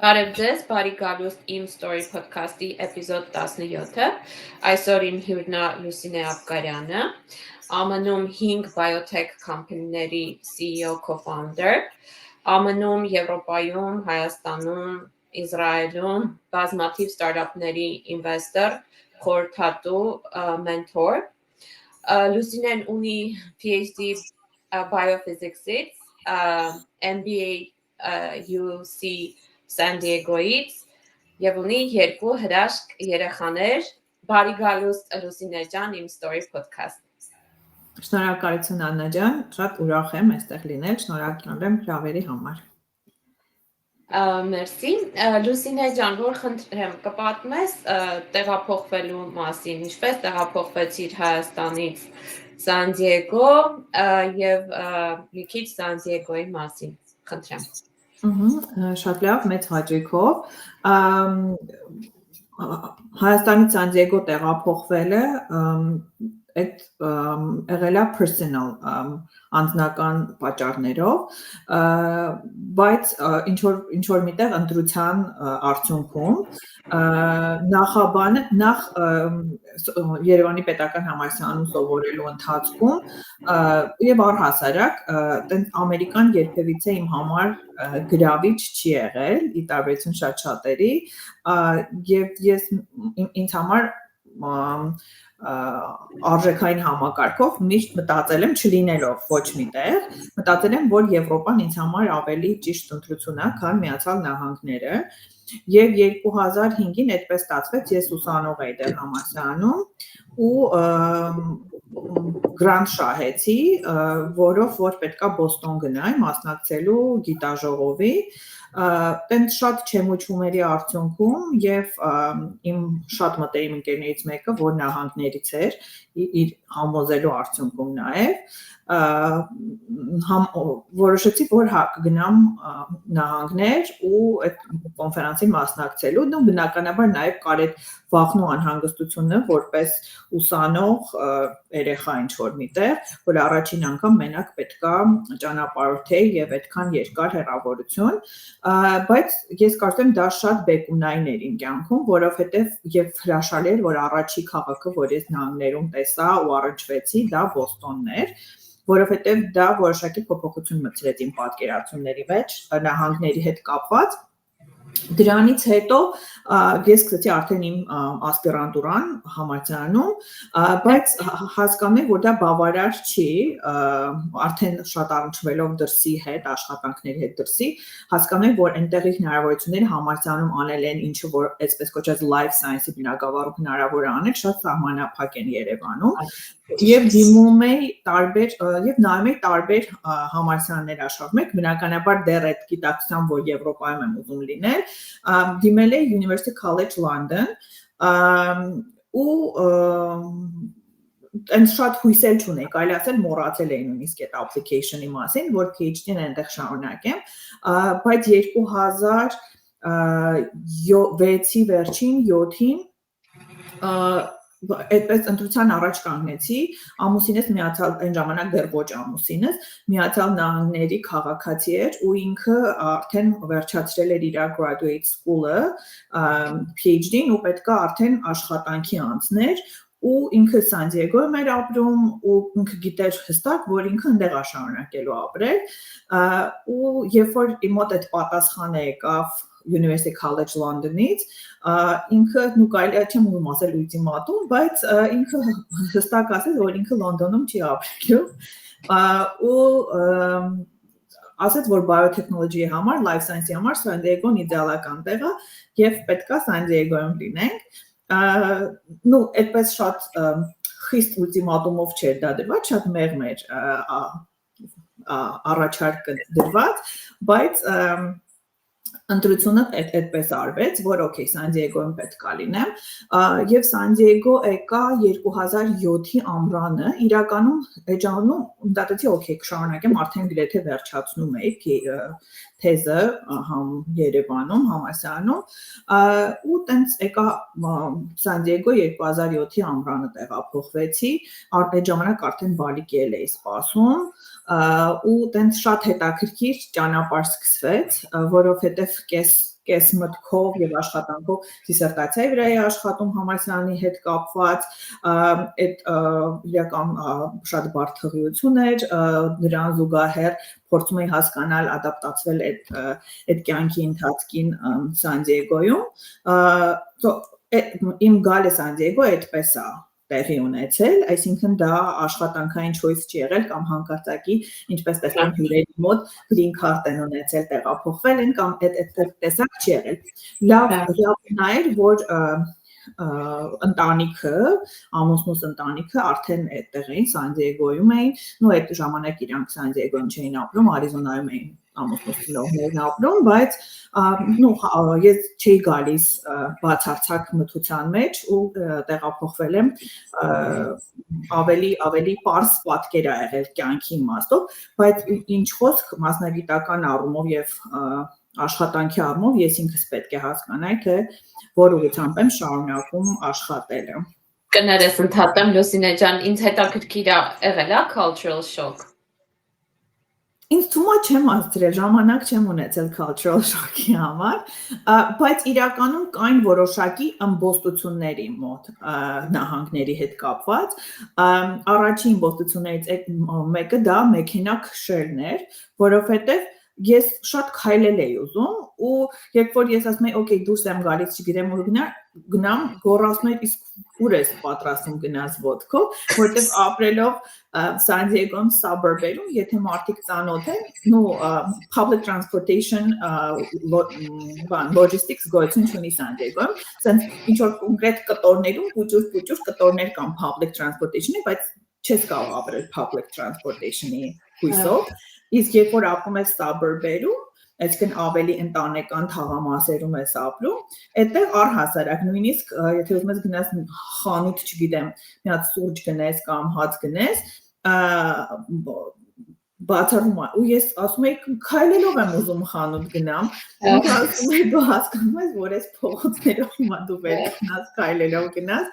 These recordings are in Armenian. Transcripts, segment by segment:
Բարև ձեզ, բարի գալուստ իմ Story podcast-ի էպիզոդ 17-ը, այսօր իմ հյուրն է Լուսինե Աբգարյանը, ԱՄՆ-ում 5 biotech company-ների CEO co-founder, ԱՄՆ-ում, Եվրոպայում, Հայաստանում, Իսրայելում բազմաթիվ ստարտափների investor, խորհրդատու, mentor, Լուսինեն ունի PhD biophysics-ից, MBA UC San Diego-ից եւ ունի 2 հրաշք երեխաներ։ Բարի գալուստ Լուսինե ջան, իմ Story podcast։ Շնորհակալություն Աննա ջան, շատ ուրախ եմ այստեղ լինել, շնորհակալ եմ հրավերի համար։ Մերսի։ Լուսինե ջան, որ խնդրեմ, կպատմես տեղափոխվելու մասին, ինչպես տեղափոխվեցիր Հայաստանից San Diego եւ մի քիչ San Diego-ի մասին, խնդրեմ։ Շատ լավ, մեծ հաճույքով։ Հայաստանից San Diego տեղափոխվելը այդ եղել է personal անձնական պատճառներով, բայց ինչ որ միտեղ ընտրության արդյունքում նախ Երևանի պետական համալսարանում սովորելու ընթացքում եւ առհասարակ Ամերիկան երբևիցե իմ համար գրավիչ չի եղել, ի տարբերություն շատ շատերի, եւ ես ինձ համար արժեքային համակարգով միշտ մտածել եմ չլինելով ոչ միտեղ, մտածել եմ, որ Եվրոպան ինձ համար ավելի ճիշտ ընտրություն է, քան Միացյալ Նահանգները, եւ 2005-ին այդպես ստացվեց, ես ուսանող էի դեռ համալսարանում ու գրանտ շահեցի, որով որ պետքա Բոստոն գնայի մասնակցելու գիտաժողովի, տենց շատ չեմուչումերի արդյունքում եւ իմ շատ մտերիմ ընկերներից մեկը, որ նահանգներից էր, իր համոզելու արդյունքում նաեւ որոշեցի, որ կգնամ նահանգներ ու այդ կոնֆերանսին մասնակցելու, ու բնականաբար նաեւ կար այդ վախն ու անհանգստությունը, որպես ուսանող երեխա ինչ որ միտեղ, որ առաջին անգամ մենակ պետքա ճանապարհորդեի եւ այդքան երկար հեռավորություն, բայց ես կարծում եմ դա շատ բեկումնային էր իմ կյանքում, որովհետեւ եւ հրաշալի էր, որ առաջի քաղաքը, որ ես նահանգներում տեսա ու առնչվեցի, դա Բոստոնն էր, որովհետեւ դա որոշակի փոփոխություն մտցրեց իմ պատկերացումների մեջ նահանգների հետ կապված։ Դրանից հետո ես սկսեցի արդեն իմ ասպիրանտուրան համալսարանում, բայց հասկանում եմ, որ դա բավարար չի, արդեն շատ առնչվելով դրսի հետ, աշխատանքների հետ դրսի, հասկանում եմ, որ այնտեղի հնարավորությունները համալսարանում անել են ինչը որ այսպես կոչված life science-ի բնագավառում հնարավոր է անել, շատ սահմանափակ են Երևանում, եւ դիմում էի տարբեր եւ նայում էի տարբեր համալսարաններ աշխատում եք, բնականաբար դեռ այդ գիտակցությամբ, որ Եվրոպայում եմ ուզում լինել, դիմել էի University College London ու այնց շատ հույսել չունեի, կարելի ասել մոռացել էի նույնիսկ այդ application-ի մասին, որ PhD-ն այնտեղ շարունակեմ, բայց 2006-ի վերջին 7-ին այդպես ընտրության առաջ կանգնեցի, ամուսինս միացյալ այն ժամանակ դեռ ոչ ամուսինս, Միացյալ Նահանգների քաղաքացի էր ու ինքը արդեն վերջացրել էր իր graduate school-ը, PhD-ն ու պետքա արդեն աշխատանքի անցներ ու ինքը San Diego-ում էր ապրում ու ինքը գիտեր հստակ, որ ինքը այնտեղ է շարունակելու ապրել ու երբ որ իմ մոտ այդ պատասխանը եկավ University College London-ից, ինքը նու կարելի է չեմ ուզում ասել ուլտիմատում, բայց ինքը հստակ ասեց, որ ինքը Լոնդոնում չի ապրելու ու ասեց, որ biotechnology-ի համար, life science-ի համար San Diego-ն իդեալական տեղ է եւ պետքա San Diego-ում լինենք, նու այդպես շատ խիստ ուլտիմատումով չէր դա դրված, շատ մեղմ էր առաջարկը դրված, բայց ընտրությունը այդպես արվեց, որ օքեյ, San Diego-ում պետք է լինեմ, եւ San Diego եկա 2007-ի ամռանը, իրականում այդ ժամանում մտածեցի, օքեյ, կշարունակեմ, արդեն գրեթե վերջացնում էի թեզը Երևանում, համալսարանում, ու տենց եկա San Diego 2007-ի ամռանը տեղափոխվեցի, այդ ժամանակ արդեն բալիկել էի սպասում, ու տենց շատ հետաքրքիր ճանապարհ սկսվեց, որովհետեւ կես կես մտքով եւ աշխատանքով դիսերտացիայի վրա է աշխատում համալսարանի հետ կապված, այդ իրական շատ բարդ թղիություն էր, դրան զուգահեռ փորձում էի հասկանալ, ադապտացվել այդ կյանքի ընթացքին Սան Դիեգոյում, իմ գալը Սան Դիեգո այդպես է տեղի ունեցել, այսինքն դա աշխատանքային choice չի եղել կամ հանկարծակի, ինչպես տեսնում հյուրերի մոտ green card են ունեցել, տեղափոխվել են կամ այդ տեսակ չի եղել։ Լավ նա էր, որ ընտանիքը, ամուսնուս ընտանիքը արդեն այդտեղ էին, Սան Դիեգոյում էին, նո այդ ժամանակ իրանք Սան Դիեգոյում չէին ապրում, Արիզոնայում էին ամուսնուս ծնողներն ապրում, բայց ես չէի գալիս բացարձակ մթության մեջ ու տեղափոխվել եմ ավելի պարզ պատկեր ա եղել կյանքի իմաստով, բայց ինչ խոսք մասնագիտական առումով եւ աշխատանքի առումով ես ինքս պետք է հասկանայի, թե որ ուղղությամբ եմ շարունակում աշխատելը։ Կներես ընդհատեմ Լուսինե ջան, ինձ հետաքրքիր է եղել է cultural shock։ Ինձ թվում է չեմ հասցրել, ժամանակ չեմ ունեցել cultural shock-ի համար, բայց իրականում կային որոշակի ըմբոստությունների մոտ նահանգների հետ կապված, առաջին ըմբոստություններից մեկը դա մեքենա քշելն էր, որովհետև ես շատ քայլել էի ուզում ու երբ որ ես ասում եի, օքեյ, դուրս եմ գալիս, չգիտեմ ուր գնամ, գոռացնում եմ, իսկ ուր ես պատրաստում գնաս ոտքով, որտեղ ապրելով San Diego-ում suburb-երում, եթե մարդիկ ծանոթ են, public transportation logistics գոյություն չունի San Diego-ում, ասենց ինչ որ կոնկրետ կտորներում պուճուր կտորներ կամ public transportation-ի, բայց չես կարող ապրել public transportation-ի հույսով, իսկ երբ որ ապրում ես suburb-երում, այսինքն ավելի ընտանեկան թաղամասերում ես ապրում, այդտեղ առհասարակ նույնիսկ եթե ուզում ես գնաս խանութ, չգիտեմ, մի հատ սուրճ գնես կամ հաց գնես, բացառում է, ու ես ասում եի քայլելով եմ ուզում խանութ գնամ, ու ասում եի դու հասկանում ես, որ ես փողոցներով հիմա դու վեր գնաս, քայլելով գնաս,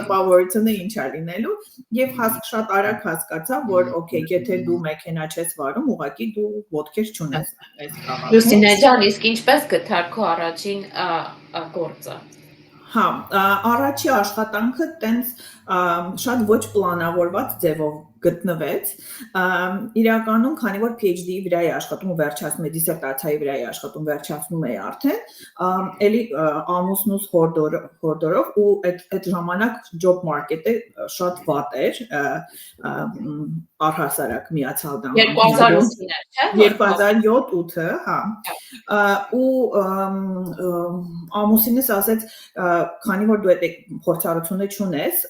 տպավորությունը ինչ է լինելու, եւ շատ արագ հասկացա, որ օքեյ, եթե դու մեքենա չես վարում, ուղղակի դու ոտքեր չունես այս քաղաքում։ Լուսինե ջան, իսկ ինչպես գտար քո առաջին գործը։ Հա, առաջի աշխատանքը տենց շատ ոչ պլանավորված ձևով գտնվեց, իրականում, քանի որ PhD-ի վրա էի աշխատում ու վերջացնում էի, դիսերտացիայի վրա էի աշխատում, վերջացնում էի արդեն, էլի ամուսնուս հորդորով ու այդ ժամանակ job market-ը շատ վատ էր, առհասարակ Միացյալ Նահանգներում 2007-8-ը, հա, ու ամուսինս ասեց, քանի որ դու այդ փորձառությունը չունես,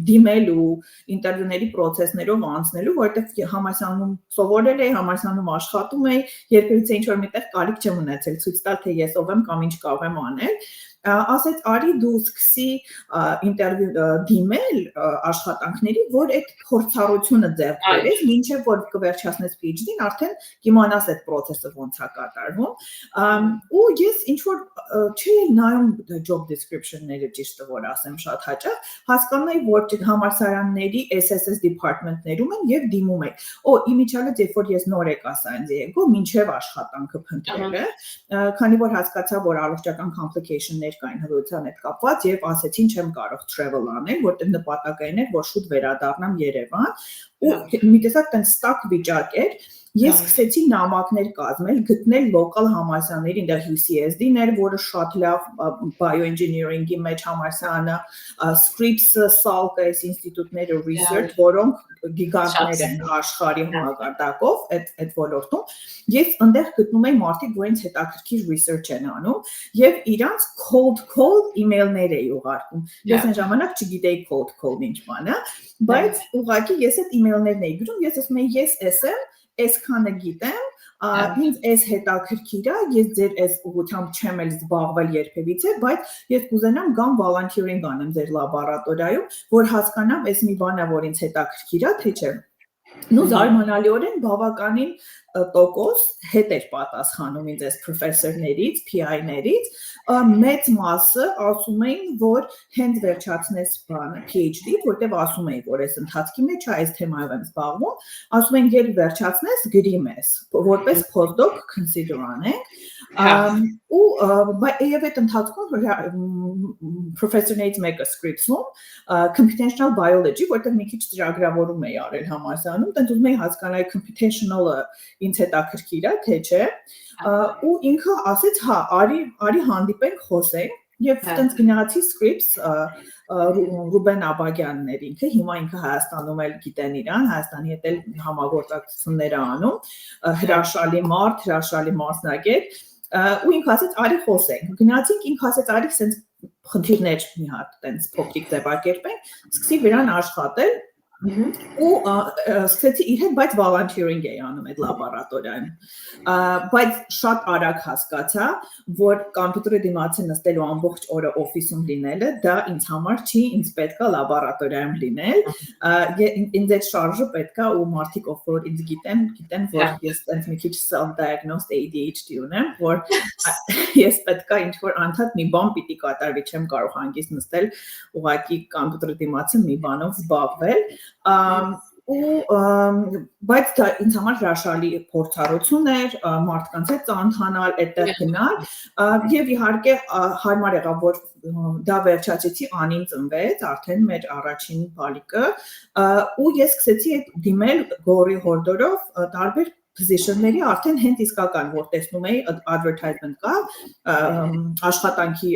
դիմել ու ինտերվյուների process-ներով անցնելու, որովհետև համալսարանում սովորել էի, համալսարանում աշխատում էի, երբևիցե ինչ-որ միտեղ կարիք չեմ ունեցել ցույց տալ, թե ես ով եմ կամ ինչ կարող եմ անել, ասեց արի դու սկսի ինտերվյու դիմել աշխատանքների, որ այդ փորձառությունը ձեռք բերես, մինչև որ կվերջացնես PhD-ն, արդեն կիմանաս այդ process-ը ոնց է կատարվում, ու ես ինչ որ չէի նայում job description-ները ճիշտը որ ասեմ շատ հաճախ, հասկանում էի, որ համալսարանների SSS department-ներում են եւ դիմում էի։ Իմիջիալից երբ որ ես նոր եկա San Diego, մինչև աշխատանքը փնտրելը, քանի որ հասկացա, որ առողջական complication-ներ կային հղիության հետ կապված եւ ասեցին չեմ կարող travel անել, որտեղ նպատակային էր, որ շուտ վերադառնամ Երևան, ու մի տեսակ տենց ստակ վիճակ էր, ես սկսեցի նամակներ կազմել, գտնել local համալսարանների, այնտեղ UCSD-ն էր, որը շատ լավ bioengineering-ի մեջ համալսարանը, Scripps-ը, Salk-ը, այս ինստիտուտները research, որոնք գիգանտներ են աշխարհի համակարգով այդ ոլորտում, ես այնտեղ գտնում եմ մարդիկ, որ ինձ հետաքրքիր research են անում, եւ իրանց cold email-ներ էի ուղարկում։ Ես այն ժամանակ չգիտեի cold call ինչ բան է, բայց ուղղակի ես այդ email-ներն էի գրում, ես ասում եի ես եմ այսքանը գիտեմ, ինձ այս հետաքրքիր է, ես ձեր այս ուղղությամբ չեմ էլ զբաղվել երբևիցե, բայց ես կուզենամ գամ volunteering անեմ ձեր լաբորատորիայում, որ հասկանամ այս մի բան է, որ ինձ հետաքրքիր է, թե չէ։ Նու զարմանալիորեն բավականին հետ էր պատասխանում ինձ այս պրոֆեսորներից, PI-ներից, մեծ մասը ասում էին, որ հենց վերջացնես բանը PhD, որտեղ ասում էին, որ այս ընթացքի մեջ այս թեմայով եմ զբաղվում, ասում են երբ վերջացնես գրի մեզ, որպես postdoc consider անենք, ու եւ այդ ընթացքում պրոֆեսորներից մեկը scripts-ում computational biology, որտեղ մի քիչ ծրագրավորում էի արել համալսարանում, տենց ուզում էի հասկանալ computational-ը ինձ հետաքրքիր է, թե չէ, ու ինքը ասեց, հա, արի հանդիպենք, խոսենք, եւ տենց գնացի scripts Ռուբեն Աբագյանն էր ինքը, հիմա ինքը Հայաստանում էլ գիտեն իրան, Հայաստանի հետ էլ համագործակցություններ անում, հրաշալի մարդ, հրաշալի մասնագետ, ու ինքը ասեց, արի խոսենք, գնացինք, ինքը ասեց, արի սենց խնդիրներ մի հատ տենց փոքրիկ ձևակերպենք, սկսի վրան աշխատել, ու սկսեցի իր հետ, բայց volunteering էի անում այդ լաբորատորիայում, բայց շատ արագ հասկացա, որ կամպյուտերի դիմացի նստելու ամբողջ օրը օֆիսում լինելը, դա ինձ համար չի, ինձ պետք է լաբորատորիայում լինել, ինձ այդ շարժը պետք է ու մարդիկ ով որ ինձ գիտեն, որ ես տենց մի քիչ self-diagnosed ADHD ունեմ, որ ես պետք է ինչ-որ անդադ մի բան պիտի կատարվի, չեմ կարող հանգիստ նստել ուղղակի կամպյուտերի դիմացի մի բանով զբաղվել, բայց դա ինձ համար հրաշալի փորձառություն էր, մարդկանց հետ ծանոթանալ, այդտեղ գնալ, եւ իհարկե հարմար եղավ, որ դա վերջացեցի անին ծնվեց, արդեն մեր առաջին բալիկը, ու ես սկսեցի դիմել գորի հորդորով տարբեր position-ների արդեն հենց իսկական, որ տեսնում էի advertisement կա, աշխատանքի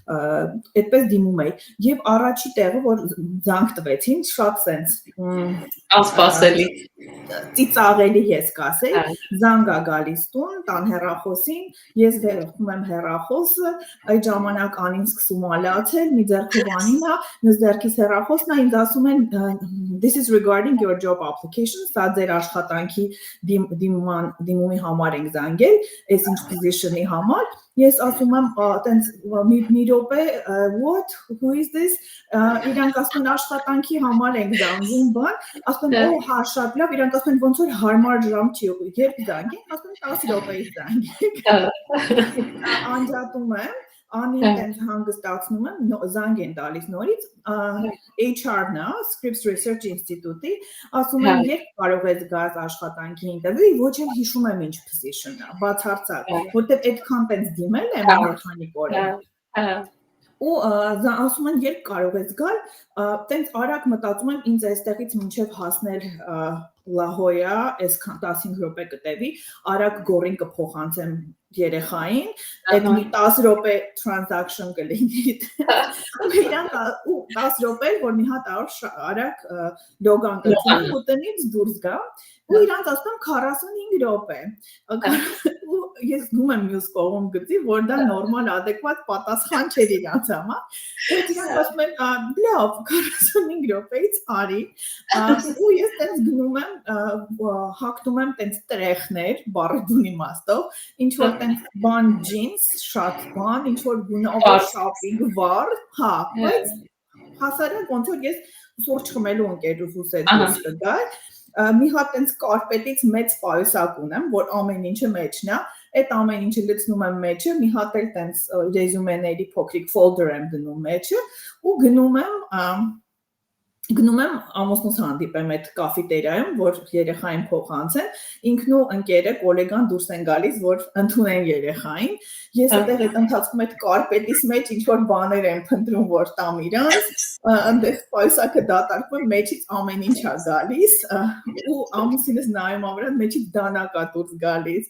այդպես դիմում էի, եւ առաջի տեղը, որ զանգ տվեցին, շատ սենց անսպասելի ծիծաղելի ես կասեի, զանգ ա գալիս տուն, տան հեռախոսին, ես վերցնում եմ հեռախոսը, այդ ժամանակ անին սկսում ա լացել, մի ձեռքով անին ա, մյուս ձեռքից հեռախոսն ա, ինձ ասում են this is regarding your job application, սա ձեր աշխատանքի դիմումի համար ենք զանգել, այս ինչ position-ի համար, ես ասում եմ, տենց մի րոպե, what, who is this, իրանք ասում են աշխատանքի համար ենք զանգում բան, ասում են, հա, շատ լավ, իրանք ասում են, ոնց որ հարմար ժամ չի, երբ զանգենք, ասում են 10 րոպեից զանգենք, անջատում եմ, Անին տենց հանգստացնում եմ, զանգ են տալիս նորից, HR-ն է, Scripps Research Institute-ի, ասում են, երբ կարող ես գազ աշխատանքի ինտերվյու, ոչ էլ հիշում եմ ինչ position է, բացարձակ, որտեղ այդքան տենց դիմել եմ մեխանիկ օրեն, ու ասում են, երբ կարող ես գալ, տենց արագ մտածում եմ, ինձ այստեղից մինչև հասնել Լահոյա, այսքան 15 րոպե կտևի, արագ գորին կփոխանցեմ երեխային, այդ մի 10 րոպե transaction կլինի, ու 10 րոպե, որ մի հատ արագ լոգան կծնեմ, ու տնից դուրս գա, ու իրանք ասում եմ 45 րոպե, ու ես գնում եմ մյուս կողում գծի, որ դա նորմալ, ադեկվատ պատասխան չէր իրանց համար, բայց իրանք ասում են, լավ, 45 րոպեից արի, ու ես տենց գնում եմ, հագնում եմ տենց տրեխներ, բառի իմաստով, ինչ-որ տենց բան ջինս, շատ բան, ինչ-որ գունավոր շապինգ վառ, հա, բայց հասարակ ոնց որ ես սուրճ խմելու ընկերուհուս հետ դուրս կգար, մի հատ տենց կարպետից մեծ պայուսակ ունեմ, որ ամեն ինչը մեջն է, այդ ամեն ինչը լցնում եմ մեջը, մի հատ էլ տենց ռեզյումեների փոքրիկ folder եմ դնում մեջը, ու գնում եմ ամուսնուս հանդիպեմ այդ կաֆետերիայում, որ երեխային փոխանցեն, ինքն ու ընկերը, կոլեգան դուրս են գալիս, որ ընդունեն երեխային, ես այդտեղ այդ ընթացքում այդ կարպետից մեջ ինչ-որ բաներ եմ փնտրում, որ տամ իրանց, այնտեղ պայուսակը դատարկվում, մեջից ամեն ինչ ա գալիս, ու ամուսինս նայում ա վրա, մեջից դանակ ա դուրս գալիս,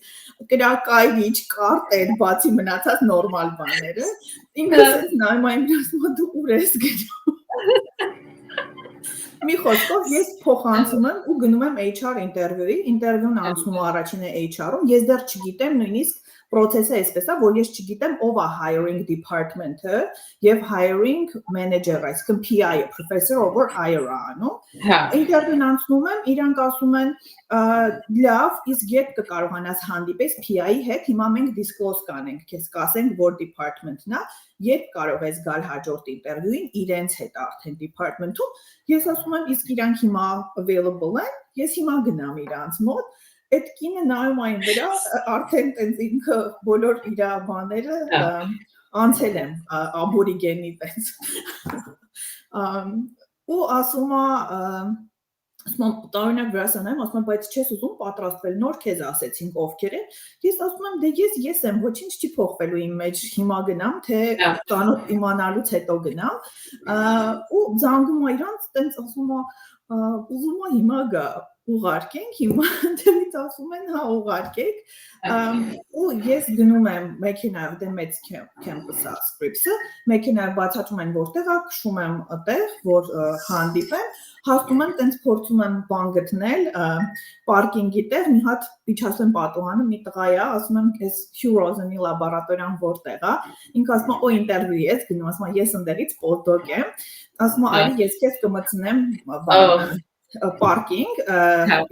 կրակայիչ, կարտեր, բացի մնացած նորմալ բաները, ինքս ես նայում ա իմ ասում, դու ուր ես գնում Մի խոսքով ես փոխանցում եմ ու գնում եմ HR ինտերվյուի, ինտերվյուն անցնում առաջինը HR-ում, ես դեռ չգիտեմ նույնիսկ process-ը այսպես է, որ ես չգիտեմ ով է hiring department-ը եւ hiring manager-ը, այսինքն PI-ը, professor over hire-ը անում։ Ինտերվյուն անցնում եմ, իրանք ասում են լավ, իսկ երբ կկարողանաս հանդիպես PI-ի հետ, հիմա մենք disclose կանենք, քեզ կասենք որ department-ն է, երբ կարող ես գալ հաջորդ ինտերվյուին իրենց հետ արդեն department-ում, ես ասում եմ իսկ իրանք հիմա available են, ես հիմա գնամ իրանց մոտ այդ կինը նայում այն վրա, արդեն տենց ինքը բոլոր իր բաները անցել եմ աբորիգենի տենց։ Ու ասում է տարօրինակ վրասանայում, ասում եմ, բայց չես ուզում պատրաստվել, նոր քեզ ասեցինք ովքեր են, ես ասում եմ, դե ես եմ, ոչինչ չի փոխվելու իմ մեջ, հիմա գնամ, թե ծանոթ իմանալուց հետո գնամ, ու զանգում է իրանց, տենց ասում է, ուզում է հիմա գա, ուղարկենք, հիմա դրանից ասում են, հա, ուղարկեք, ու ես գնում եմ մեքենայով, դե մեծ քեմպուսը Scripps-ը, մեքենայով բացատրում են որտեղ է, քշում եմ այդտեղ, որ հանդիպեմ, հասնում եմ, տենց փորձում եմ բան գտնել, պարկինգի տեղ, մի հատ իջացեմ պատուհանը, մի տղա է, ասում եմ, ես Hugh Rosen-ի լաբորատորիան որտեղ է, ինքը ասում է, օ ինտերվյու ես, գնում, ասում է, ես ընդերից postdoc եմ, ասում է, արի ես քեզ կմտցնեմ պարկինգ,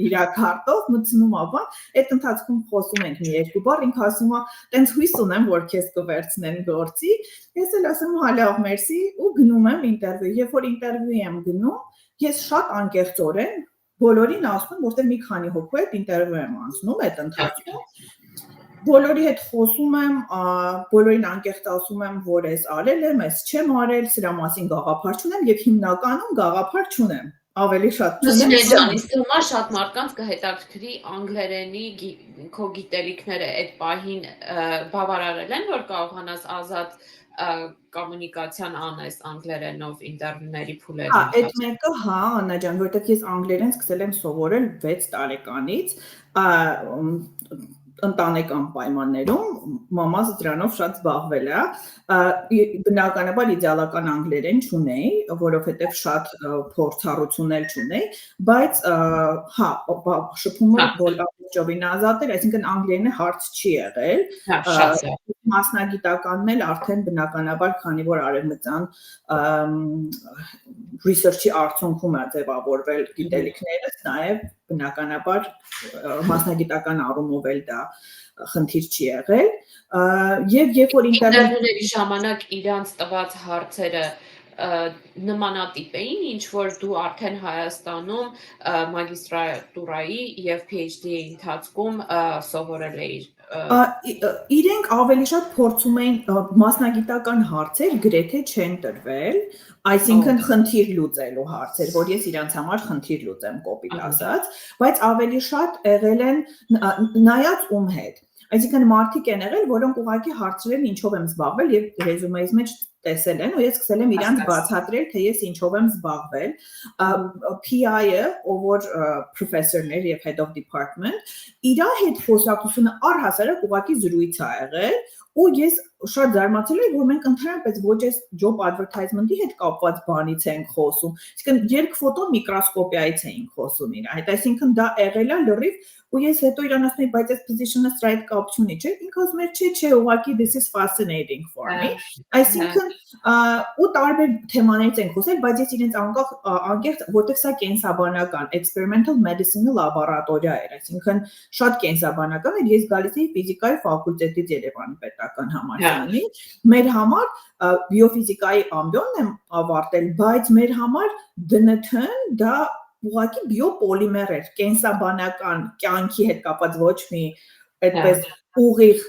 իր քարտով մտցնում ա բան, այդ ընթացքում խոսում ենք մի երկու բառ, ինքը ասում է, տենց հույս ունեմ, որ քեզ կվերցնեն գործի, ես էլ ասում հալավ մերսի ու գնում եմ ինտերվյու, երբ որ ինտերվյու եմ գնում, ես շատ անկեղծորեն բոլորին ասում եմ, որտեղ մի քանի հոգու հետ ինտերվյու եմ անցնում այդ ընթացքում, բոլորի հետ խոսում եմ, բոլորին անկեղծ ասում եմ, որ ես արել եմ, ես չեմ արել, սրա մասին գաղափար չունեմ եւ հիմնականում գաղափար չունեմ, ավելի շատ չունեմ։ Իսկ հիմա շատ մարդկանց կհետաքրքրի անգլերենի քո գիտելիքները այդ պահին բավարարել են, որ կարողանաս ազատ կոմունիկացիան անես անգլերենով ինտերվյուների փուլերում։ Այդ մեկը հա, Աննա ջան, որտեղ ես անգլերեն սկսել եմ սովորել 6 տարեկանից, ընտանեկան պայմաններում մամաս դրանով շատ զբաղվել է, բնականաբար իդեալական անգլերեն չունեի, որովհետև շատ փորձառություններ չունեի, բայց հա, շփումը բոլորովին ազատ էր, այսինքն անգլերենը հարց չի եղել, մասնագիտականն էլ արդեն բնականաբար, քանի որ արևմտյան research-ի արդյունքում է ձևավորվել գիտելիքներս, նաև բնականաբար մասնագիտական առումով էլ դա խնդիր չի եղել, եւ երբ որ ինտերվյուների ժամանակ իրանց տված հարցերը նմանատիպ էին, ինչ որ դու արդեն Հայաստանում մագիստրատուրայի եւ PhD-ի ընթացքում սովորել էիր։ Իրենք ավելի շատ փորձում էին մասնագիտական հարցեր գրեթե չեն տրվել, այսինքն խնդիր լուծելու հարցեր, որ ես իրանց համար խնդիր լուծեմ կոպիտ ասած, բայց ավելի շատ եղել են նայած ում հետ։ Այսինքն մարդիկ են եղել, որոնք ուղղակի հարցրել են ինչով եմ զբաղվել եւ ռեզումեից մեջ տեսել են, ու ես սկսել եմ իրանց բացատրել, թե ես ինչով եմ զբաղվել։ PI-ը, ով որ professor-ներ եւ head of department, իր հետ խոսակցությունը առհասարակ ուղղակի զրույց ա եղել, ու ես շատ զարմացել եմ, որ մենք ընդհանրապես ոչ այս job advertisement-ի հետ կապված բանից ենք խոսում, այսինքն երկֆոտո միկրոսկոպիայից ենք խոսում իր հետ, այսինքն դա եղել է լրիվ, ու ես հետո իրան ասում եմ, բայց այս position-ը սրա հետ կապ չունի, չէ՞, ինքը ասում էր, չէ, ուղղակի this is fascinating for me, այսինքն ու տարբեր թեմաներից ենք խոսել, բայց ես իրենց անկեղծ, որտեղ սա կենսաբանական experimental medicine լաբորատորիա էր, այսինքն շատ կենսաբանական էր, ես գալիս էի ֆիզիկայի ֆակուլտետից Երևանի պետական համալսարանի, մեր համար բիոֆիզիկայի ամբիոնն եմ ավարտել, բայց մեր համար DNT-ն դա ուղղակի բիոպոլիմեր էր, կենսաբանական կյանքի հետ կապված ոչ մի այդպես ուղիղ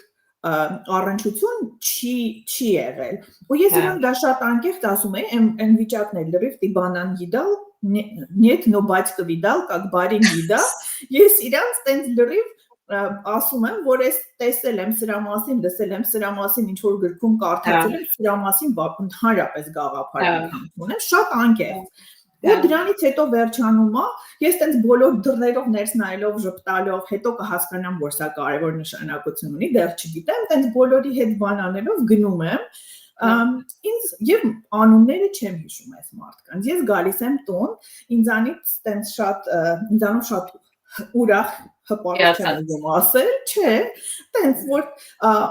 առնչություն չի եղել, ու ես իրան դա շատ անկեղծ ասում էի, այն վիճակն էլ լրիվ տիբանան գիդալ, нет, но батька видал, как барин видал, ես իրանց տենց լրիվ ասում եմ, որ ես տեսել եմ սրա մասին, լսել եմ սրա մասին, ինչ որ գրքում կարդացել եմ, սրա մասին ընդհանրապես գաղափար ունեմ, շատ անկեղծ։ Ու դրանից հետո վերջանում է, ես տենց բոլոր դռներով ներս նայելով, ժպտալով, հետո կհասկանամ, որ սա կարևոր նշանակություն ունի, դեռ չգիտեմ, տենց բոլորի հետ բան անելով գնում եմ, ինձ եւ անունները չեմ հիշում այս մարդկանց, ես գալիս եմ տուն, ինձանով շատ ուրախ հպարտ չեմ ասել, չէ, տենց որ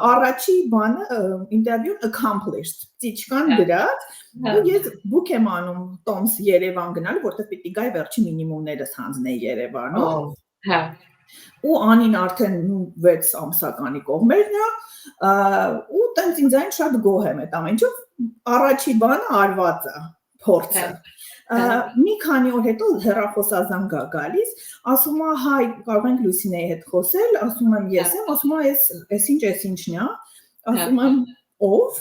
առաջի բանը ինտերվյուն accomplished, ծիճկան դրած, ու ես բուք եմ անում Տոմս Երևան գնալ, որտեղ պիտի գայ վերջի մինիմումներս հանձնեի Երևանում, ու անին արդեն 6 ամսականի կողմերն է, ու տենց ինձ այն շատ գոհ եմ այդ ամենչով, առաջի բանը արված է, փորձը, Մի քանի օր հետո հեռախոսազանգ է գալիս, ասում է հայ, կարող ենք Լուսինեի հետ խոսել, ասում եմ ես եմ, ասում է էս ինչն է, ասում եմ ով,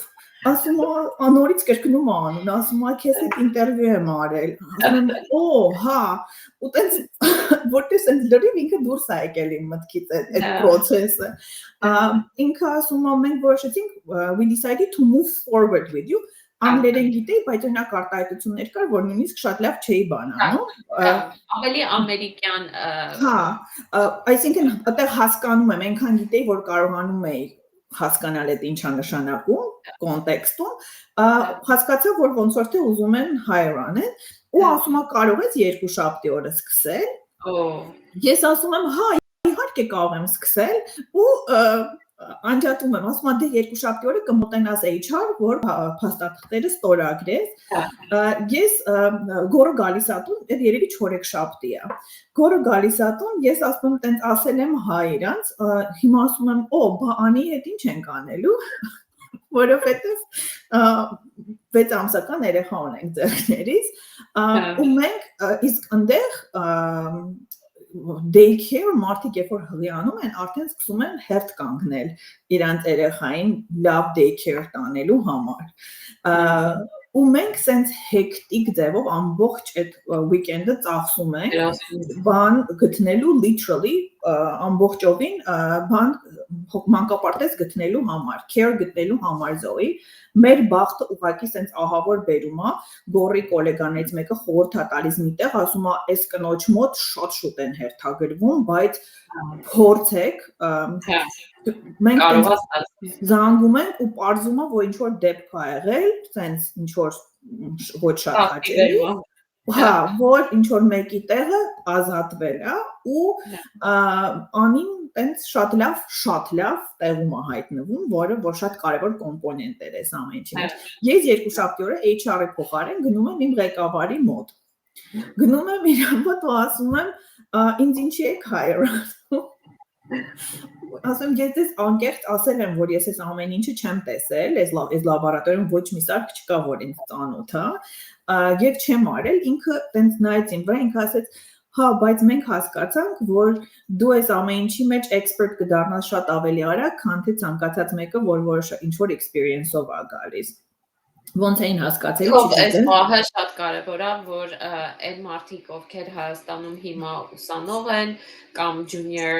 ասում է անորից կրկնում է անուն, ասում է քեզ հետ ինտերվյու եմ արել, ասում եմ օ, հա, ու տենց որտես են լրիվ ինքը դուրս է եկել իմ մտքից այդ process-ը։ Ինքը ասում է մենք որոշեցինք we decided to move forward with you անգլերեն գիտեի, բայց օրինակ արտահայտություններ կար, որ նույնիսկ շատ լավ չէի բանանում։ Ավելի ամերիկյան Հա, այսինքն այդտեղ հասկանում եմ, այնքան գիտեի, որ կարողանում էի հասկանալ այդ ինչա նշանակում, կոնտեքստում, հասկացա, որ ոնց որ թե ուզում են hire անեն, ու ասում է կարող ես 2 շաբթի օրը սկսել։ Ես ասում եմ, հա, իհարկե կարող եմ սկսել, ու անջատում եմ, ասում եմ, դե 2 շաբթի օրը կմոտենաս HR, որ փաստաթղթերը ստորագրես։ Ես գորը գալիս ատուն, այդ երևի 4-շաբթի է։ Գորը գալիս ատուն, ես ասում եմ, տենց ասել եմ հայ իրանց, հիմա ասում եմ, օ, բա անի հետ ինչ ենք անելու, որովհետև 6 ամսական երեխա ունենք ձեռքներիս, ու մենք իսկ ընդեղ daycare մարդիկ երբ որ հղիանում են, արդեն սկսում են հերթ կանգնել իրանց երեխային լավ daycare տանելու համար։ Ու մենք սենց հեկտիկ ձևով ամբողջ այդ weekend-ը ծախսում ենք բան գտնելու literally ամբողջովին բան մանկապարտեզ գտնելու համար, care գտնելու համար Զոի, մեր բախտը ուղղակի սենց ահավոր բերում է, գորի գոլեգաներից մեկը խորհուրդ է տալիս միտեղ, ասում է, այս կնոջ մոտ շատ շուտ են հերթագրվում, բայց փորձեք, մենք զանգում ենք ու պարզում է, որ ինչ որ դեպք է եղել, սենց ինչ որ ոչ շատ հաճելի, հա, որ ինչ որ մեկի տեղը ազատվել է ու անին տենց շատ լավ տեղում է հայտնվում, որը որ շատ կարևոր կոմպոնենտ էր այս ամեն ինչի։ Ես 2 շաբթի օրը HR-ի փոխարեն գնում եմ իմ ղեկավարի մոտ։ Գնում եմ իրան մոտ ու ասում եմ, ինձ ինչի եք hire անում։ Ասում եմ, ես դες անկեղծ ասել եմ, որ ես այս ամեն ինչը չեմ տեսել, այս լաբորատորիում ոչ մի սարք չկա, որ ինձ ծանոթ է, եւ չեմ արել, ինքը տենց նայեց իմ վրա, ինքը ասեց, հա, բայց մենք հասկացանք, որ դու այս ամեն ինչի մեջ expert կդառնաս շատ ավելի արագ, քան թե ցանկացած մեկը, որ ինչ որ experience-ով է գալիս։ Ոնց էին հասկացել, այս բանը շատ կարևոր է, որ այն մարդիկ, ովքեր Հայաստանում հիմա ուսանող են կամ junior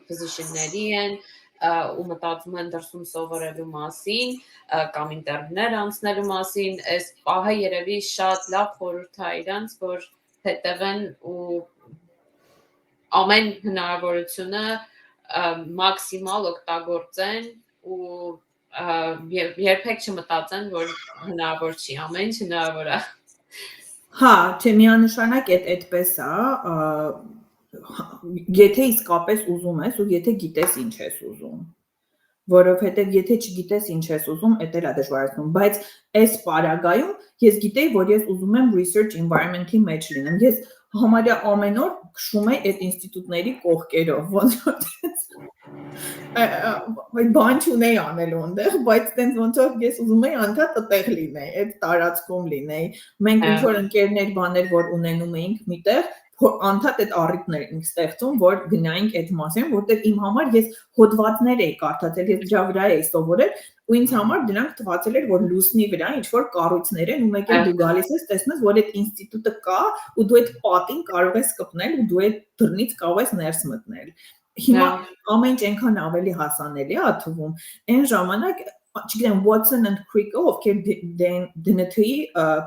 position-ների են ու մտածում են դրսում սովորելու մասին կամ ինտերվյուներ անցնելու մասին, այս բանը երևի շատ լավ խորհուրդ է իրանց, որ հետևեն ու ամեն հնարավորությունը մաքսիմալ օգտագործեն ու երբեք չմտածեն, որ հնարավոր չի, ամեն ինչ հնարավոր է։ Հա, չէ, միանշանակ այդպես է, եթե իսկապես ուզում ես ու եթե գիտես ինչ ես ուզում, որովհետև եթե չգիտես ինչ ես ուզում, դա էլ է դժվարացնում, բայց այս պարագայում ես գիտեի, որ ես ուզում եմ research environment-ի մեջ լինեմ, ես համարյա ամեն օր քշում էի այդ ինստիտուտների կողքերով, ոնց որ բան չունեի անելու այնտեղ, բայց տենց ոնց որ ես ուզում էի անդադ այդտեղ լինեի, այդ տարածքում լինեի։ Մենք ինչ որ ընկերներ բաներ որ ունենում էինք միտեղ, անդադ այդ առիթներ էինք ստեղծում, որ գնայինք այդ մասին, որտեղ իմ համար ես հոդվածներ էի կարդացել, ես դրա վրա էի սովորել, ու ինձ համար դրանք թվացել էր, որ լուսնի վրա ինչ որ կառույցներ են, ու մեկ էլ դու գալիս ես, տեսնես, որ այդ ինստիտուտը կա, ու դու այդ պատին կարող ես կպնել, ու դու այդ դռնից կարող ես ներս մտնել։ Հիմա ամեն ինչ այնքան ավելի հասանելի է թվում։ Այն ժամանակ, չգիտեմ, Watson and Crick-ը, ովքեր DNT-ի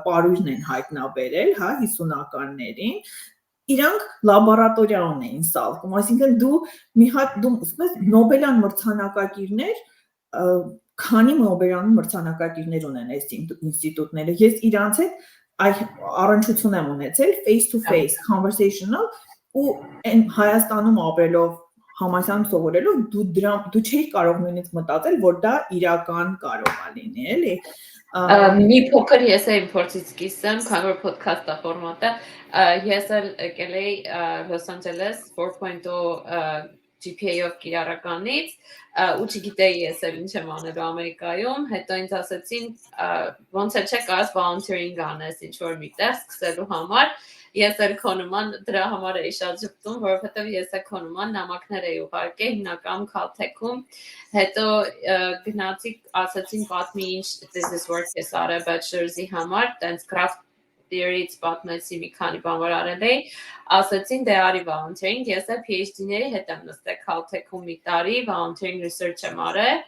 պարույրն են հայտնաբերել, հա, 50-ականներին, իրանք լաբորատորիա ունեին սալքում, այսինքն դու մի հատ դու Նոբելյան մրցանակակիրներ, քանի Նոբելյան մրցանակակիրներ ունեն այս ինստիտուտները։ Ես իրանց հետ առնչություն եմ ունեցել face to face conversational ու Հայաստանում ապրելով համալսարանում սովորելով դու չէի կարող նույնիսկ մտածել, որ դա իրական կարող է լինի, էլի։ Մի փոքր ես եմ փորձից կիսեմ, քանի որ podcast-ը ֆորմատը, ես էլ եկել էի Los Angeles 4.0 GPA-ով կիրառականից ու չգիտեի ես էլ ինչ եմ անելու Ամերիկայում, հետո ինձ ասեցին ոնց էլ չէ կարաս volunteering անես ինչ որ միտեղ սկսելու համար, ես էլ քո նման դրա համար էի շատ ժպտում, որովհետև ես էլ քո նման նամակներ էի ուղարկել հիմնականում Caltech-ում, հետո գնացի ասեցին պատմի ինչ thesis work ես արել bachelor's-ի համար, տենց craft theory-ից պատմեցի մի քանի բան որ արել էի, ասեցին դե արի volunteering, ես էլ PhD-ների հետ եմ նստել Caltech-ում մի տարի, volunteering research եմ արել,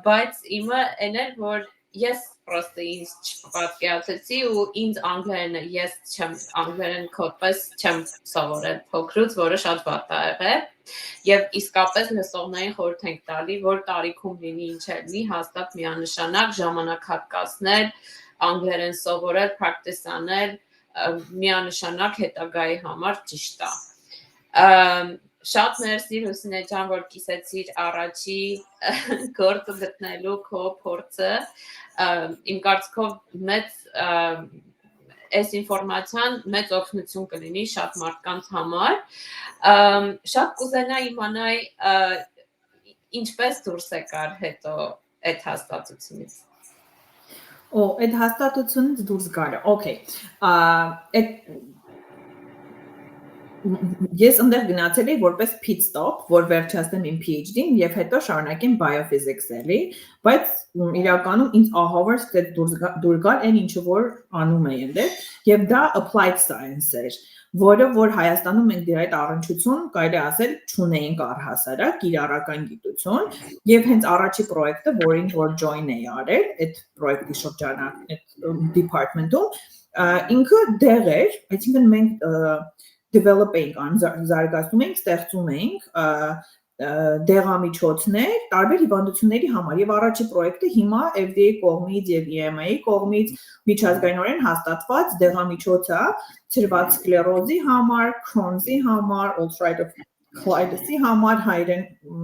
բայց իմը այն էր, որ ես պրոստը ինձ չպատկերացեցի ու ինձ անգլերենը, ես չեմ անգլերեն կոդպես չեմ սովորել փոքրուց, որը շատ վատ է եղել, եւ իսկապես լսողներին խորհուրդ ենք տալի, որ տարիքում լինի ինչ էլ լինի, հաստատ միանշանակ ժամանակ հատկացնել, անգլերեն սովորել, practice անել, միանշանակ հետագայի համար ճիշտ է։ Շատ մերսի Լուսինե ջան, որ կիսեցիր առաջի գործը գտնելու քո փորձը, իմ կարծիքով մեծ այս ինֆորմացիան մեծ օգնություն կլինի շատ մարդկանց համար։ Շատ կուզենայի իմանալ ինչպես դուրս եկար հետո այդ հաստատությունից։ Այդ հաստատությունից դուրս գալը, okay, ես ընդեղ գնացել էի որպես pit stop, որ վերջացնեմ իմ PhD-ն եւ հետո շարունակեմ biophysics էլի, բայց իրականում ինձ ահավոր սկսեց դուր գալ այն ինչը որ անում էի այնտեղ եւ դա applied science էր, որը որ Հայաստանում մենք դրա այդ առնչություն կարելի ասել չունեինք առհասարակ կիրառական գիտություն եւ հենց առաջի պրոյեկտը, որին որ join էի արել, այդ պրոյեկտի շրջանակ այդ department-ում, ինքը դեղ էր, այսինքն մենք develop էինք անում, զարգացնում էինք, ստեղծում էինք դեղամիջոցներ տարբեր հիվանդությունների համար եւ առաջի պրոյեկտը հիմա FDA կողմից եւ EMA-ի կողմից միջազգայինորեն հաստատված դեղամիջոց է ցրված սկլերոզի համար, Crohn's-ի համար, ulcerative colitis-ի համար, հայերեն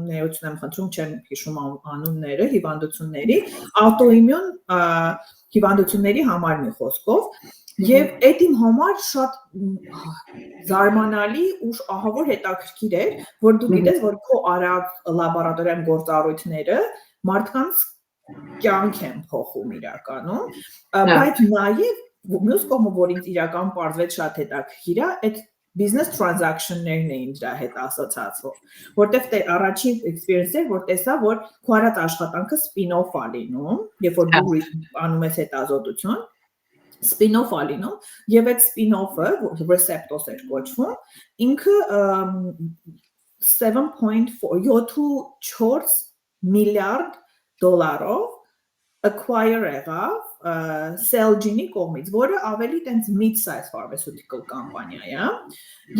ներողություն եմ խնդրում, չեմ հիշում անունները հիվանդությունների, autoimmune հիվանդությունների համար մի խոսքով Եվ այդ իմ համար շատ զարմանալի ու ահավոր հետաքրքիր էր, որ դու գիտես, որ քո արագ լաբորատորիայում գործառույթները մարդկանց կյանք են փոխում իրականում, բայց նաև մյուս կողմը, որ ինձ իրականում պարզվեց շատ հետաքրքիր է, այդ business transaction-ներն էին դրա հետ ասոցացվող, որտեղ առաջին experience-ը որ տեսա, որ քո արած աշխատանքը spin-off է լինում, երբ որ դու անում ես հետազոտություն spin-off ալինում եւ այդ spin-off-ը receptos էր կոչվում ինքը 7.4 միլիարդ դոլարով acquire եղավ Celgene-ի կողմից, որը ավելի տենց mid-size pharmaceutical կամպանիա է,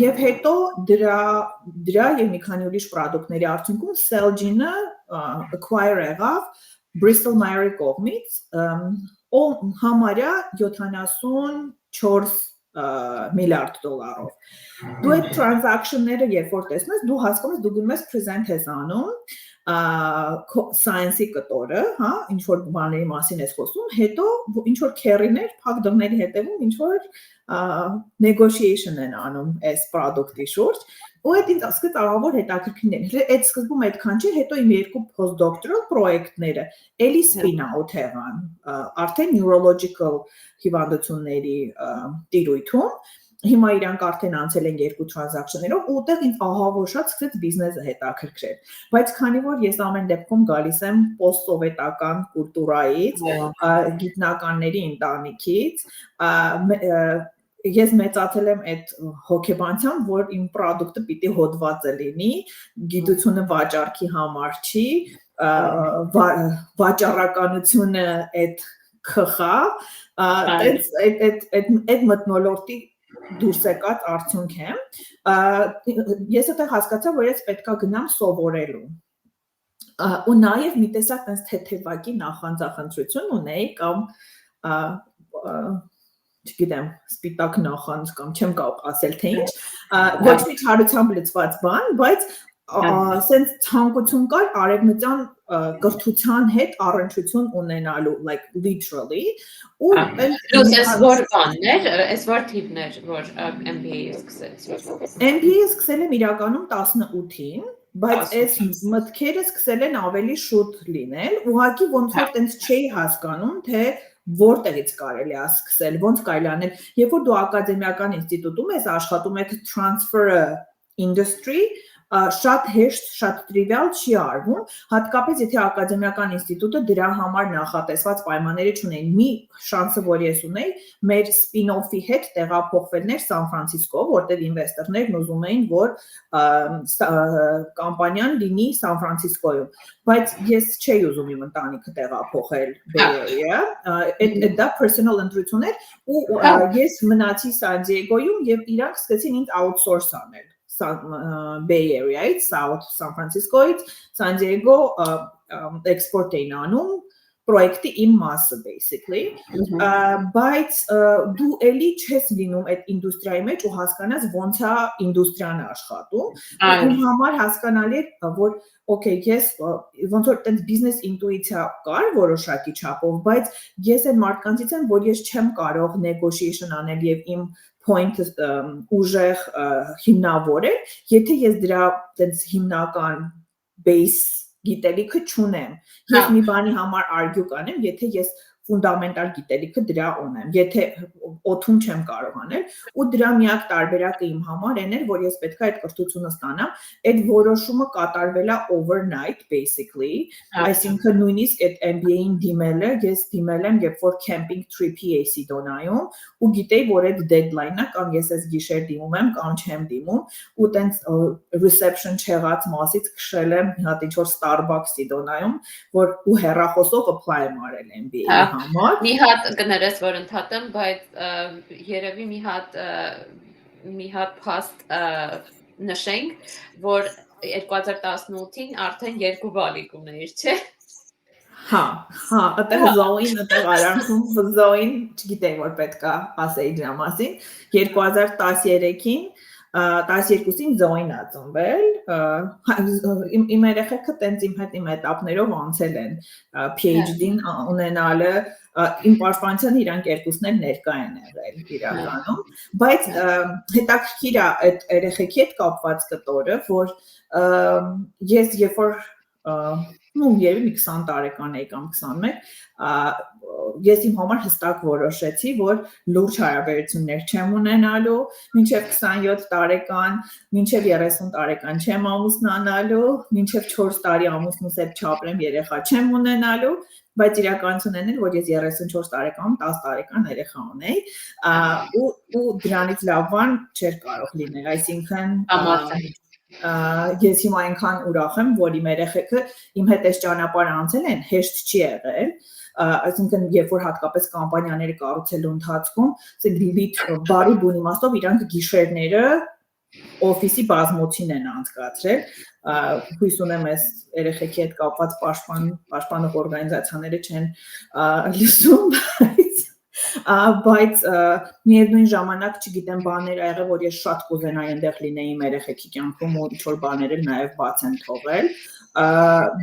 եւ հետո դրա եւ մի քանի ուրիշ պրոդուկտների արդյունքում Celgene-ը acquire եղավ Bristol Myers-ի կողմից համարյա 74 միլիարդ դոլարով։ Դու այդ transaction-ները երբ որ տեսնես, դու հասկանում ես, դու գնում ես present ես անում science-ի կտորը, հա, ինչ որ բաների մասին ես խոսում, հետո ինչ որ carry-ներ, փակ դռների հետևում ինչ որ negotiation են անում այս product-ի շուրջ, ու այդ ինձ ասկից ահավոր հետաքրքիր էր։ Այդ սկզբում այդքան չէ, հետո իմ երկու postdoctoral պրոյեկտները էլի spin-out եղան, արդեն neurological հիվանդությունների տիրույթում, հիմա իրանք արդեն անցել են երկու transaction-ներով, ու ուտեղ ինձ ահավոր շատ սկսեց բիզնեսը հետաքրքրել։ Բայց քանի որ ես ամեն դեպքում գալիս եմ post-սովետական կուլտուրայից, գիտնականների ընտանիքից, ես մեծացել եմ այդ հոգեբանությամբ, որ իմ պրոդուկտը պիտի հոդվածը լինի, գիտությունը վաճառքի համար չի, վաճառականությունը այդ քխա, այդ մթնոլորտի դուրս եկած արդյունք եմ, ես այդտեղ հասկացա, որ ես պետքա գնամ սովորելու, ու նաև մի տեսակ տենց թեթևակի նախանձախնդրություն ունեի կամ չգիտեմ, սպիտակ նախանձ կամ չեմ կարող ասել թե ինչ, ոչ մի չարությամբ լցված բան, բայց սենց ցանկություն կար արևմտյան կրթության հետ առնչություն ունենալու, like literally, ու այս որ բաններ, այս որ թիվներ, որ MBA-ը սկսեց։ MBA-ը սկսել եմ իրականում 18-ին, բայց այս մտքերը սկսել են ավելի շուտ լինել, ուղղակի ոնց որ տենց չէի հասկանում, թե որտեղից կարելի է սկսել, ոնց կարելի անել, երբ որ դու ակադեմիական ինստիտուտում ես աշխատում, այդ transfer industry շատ հեշտ, շատ տրիվիալ չի արվում, հատկապես եթե ակադեմիական ինստիտուտը դրա համար նախատեսված պայմանների չունեն։ Մի շանսը, որ ես ունեի, մեր spin-off-ի հետ տեղափոխվելներ Սան Ֆրանցիսկո, որտեղ ինվեստորներն ուզում էին, որ կամպանիան լինի Սան Ֆրանցիսկոյում, բայց ես չէի ուզում իմ ընտանիքը տեղափոխել Bay Area, դա personal ընտրություն էր, ու ես մնացի San Diego-ում եւ իրանք սկսեցին ինձ outsource անել Bay Area-ից, South San Francisco-ից, San Diego export էին անում, պրոյեկտի իմ մասը basically, բայց դու էլի չես լինում այդ ինդուստրիայի մեջ ու հասկանաս ոնց է ինդուստրիան աշխատում, ու համար հասկանալի է, որ okay, ես ոնց որ տենց բիզնես ինտուիցիա կար որոշակի չափով, բայց ես այն մարդկանցից եմ, որ ես չեմ կարող negotiation անել եւ իմ point ուժեղ հիմնավորել, եթե ես դրա տենց հիմնական base գիտելիքը չունեմ, ես մի բանի համար argue կանեմ, եթե ես ֆունդամենտալ գիտելիքը դրա ունեմ, եթե օթում չեմ կարող անել, ու դրա միակ տարբերակը իմ համար այն էր, որ ես պետք է այդ կրթությունը ստանամ, այդ որոշումը կատարվել է overnight basically, այսինքն նույնիսկ այդ MBA-ին դիմելը, ես դիմել եմ, երբ որ camping trip-ի էի Սիդոնայում, ու գիտեի, որ այդ deadline-ը կամ ես այս գիշեր դիմում եմ, կամ չեմ դիմում, ու տենց reception չեղած մասից քշել եմ մի հատ ինչ-որ Starbucks Սիդոնայում, որ ու հեռախոսով apply եմ արել MBA-ի համար։ Մի հատ կներես, որ ընդհատեմ, բայց երևի մի հատ փաստ նշենք, որ 2018-ին արդեն 2 բալիկ ուներ, չէ՞։ Հա, այդտեղ Զոին, այդտեղ արանքում Զոին, չգիտեի, որ պետք է ասեի դրա մասին, 2013-ին 12-ին Զոին ա ծնվել, իմ երեխեքը տենց իմ հետ իմ էտապներով անցել են PhD-ին ունենալը, իմ պաշտպանության իրանք երկուսն էլ ներկա են եղել իրականում, բայց հետաքրքիր է այդ երեխեքի հետ կապված կտորը, որ ես երբ որ երևի 20 տարեկան էի կամ 21, ես իմ համար հստակ որոշեցի, որ լուրջ հարաբերություններ չեմ ունենալու, մինչև 27 տարեկան, մինչև 30 տարեկան չեմ ամուսնանալու, մինչև 4 տարի ամուսնուս հետ չապրեմ երեխա չեմ ունենալու, բայց իրականությունն էր, որ ես 34 տարեկանում 10 տարեկան երեխա ունեի, ու դրանից լավ բան չէր կարող լինել, այսինքն ես հիմա այնքան ուրախ եմ, որ իմ երեխեքը իմ հետ այս ճանապարհը անցել են, հեշտ չի եղել, այսինքն երբ որ հատկապես կամպանիաները կառուցելու ընթացքում, ասենք բարի բուն իմաստով իրանք գիշերները օֆիսի բազմոցին են անցկացրել, հույս ունեմ այս երեխեքի հետ կապված պաշտպանող օրգանիզացիաները չեն լսում, բայց միևնույն ժամանակ չգիտեմ բաներ ա եղել, որ ես շատ կուզենայի այնտեղ լինեի իմ երեխեքի կյանքում ու ինչ-որ բաներ էլ նաև բաց եմ թողել,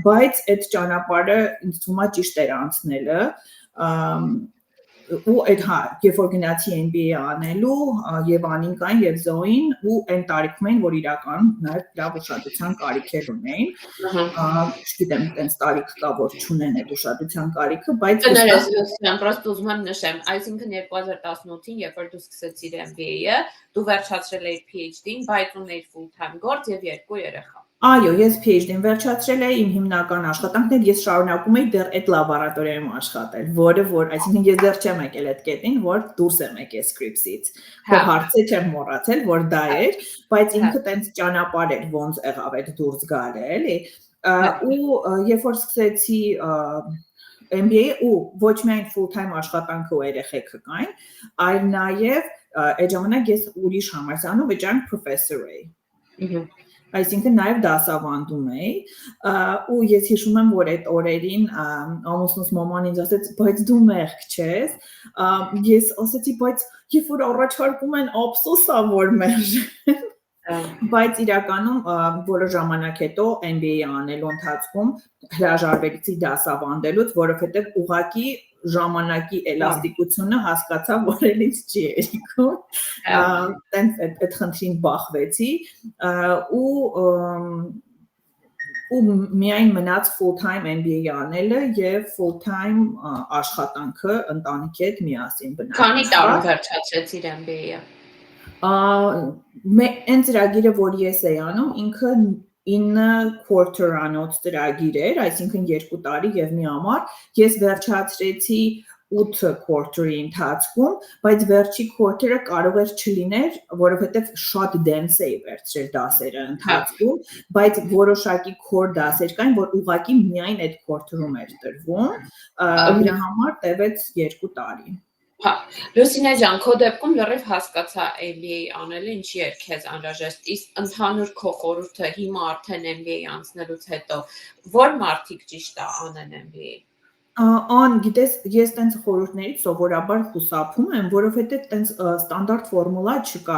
բայց այդ ճանապարհը ինձ թվում է ճիշտ էր անցնելը, ու այդ երբ որ գնացի MBA անելու եւ Անիկային եւ Զոին ու այն տարիքում էին, որ իրականում նաև լավ ուշադրության կարիքեր ունեին, չգիտեմ, տենց տարիք կա, որ չունեն այդ ուշադրության կարիքը, բայց կներես, պրոստը ուզում եմ նշեմ, այսինքն 2018-ին, երբ որ դու սկսեցիր MBA-ը, դու վերջացրել էիր PhD-ին, բայց ունեիր full-time գործ եւ 2 երեխա։ Այո, ես PhD-ին վերջացրել էի, իմ հիմնական աշխատանքն էր, ես շարունակում էի դեռ այդ լաբորատորիայում աշխատել, որը այսինքն ես դեռ չեմ եկել այդ կետին, որ դուրս եմ եկել Scripps-ից։ Ու հարցը չեմ մոռացել, որ դա էր, բայց ինքը տենց ճանապարհ էր, ոնց եղավ այդ դուրս գալը, էլի։ Ու երբ որ սկսեցի MBA ու ոչ միայն full-time աշխատանքը ու երեխեքը կային, այլ նաև այդ ժամանակ ես ուրիշ համալսարանում վճարանք professor էի։ Այսինքն նաև դասավանդում էի, ու ես հիշում եմ, որ այդ օրերին ամուսնուս մաման ինձ ասեց, բայց դու մեղք չես, ես ասեցի, բայց երբ որ առաջարկում են ափսոս ա, որ մերժեմ, բայց իրականում որոշ ժամանակ հետո MBA անելու ընթացքում հրաժարվեցի դասավանդելուց, որովհետև ուղղակի ժամանակի էլաստիկությունը հասկացա, որ ինձ չի երիքում, տենց այդ խնդրին բախվեցի ու ու միայն մնաց full-time MBA անելը եւ full-time աշխատանքը ընտանիքի հետ միասին բնակել։ Քանի տարի վերջացրեցիր MBA-ը։ Այն ծրագիրը, որ ես էի անում, ինքը 9 quarter-անոց ծրագիր էր, այսինքն 2 տարի եւ մի ամառ, ես վերջացրեցի 8 quarter-ի ընթացքում, բայց վերջի quarter-ը կարող էր չլիներ, որովհետեւ շատ dense էի վերցրել դասերը ընթացքում, բայց որոշակի core դասեր կային, որ ուղղակի միայն այդ quarter-ում էր տրվում, դրա համար տևեց 2 տարի։ Հա, Լուսինե ջան, քո դեպքում լրիվ հասկացա MBA անելը ինչի էր քեզ անհրաժեշտ, իսկ ընդհանուր քո խորհուրդը հիմա արդեն MBA անցնելուց հետո որ մարդիկ ճիշտ է անեն MBA։ Գիտես, ես տենց խորհուրդներից սովորաբար խուսափում եմ, որովհետև տենց ստանդարտ ֆորմուլա չկա,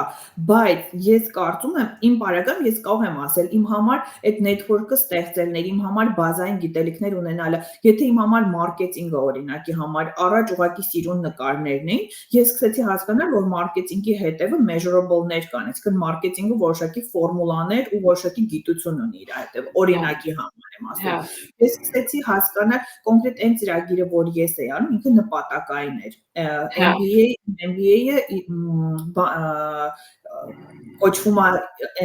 բայց ես կարծում եմ, իմ բարեկամ ես կարող եմ ասել, իմ համար այդ network-ը ստեղծելն էր, իմ համար բազային գիտելիքներ ունենալը, եթե իմ համար մարքեթինգը օրինակի համար առաջ ուղղակի սիրուն նկարներն էին, ես սկսեցի հասկանալ, որ մարքեթինգի հետևը measurable-ներ կան, այսինքն մարքեթինգը որոշակի ֆորմուլաներ ու որոշակի գիտություն ունի իր հետևը, օրինակի համար եմ ասում։ Ես սկսեցի հասկանալ կոնկրետ այն ծրագիրը, որ ես էի անում, ինքը նպատակային էր։ MBA-ը կոչվում է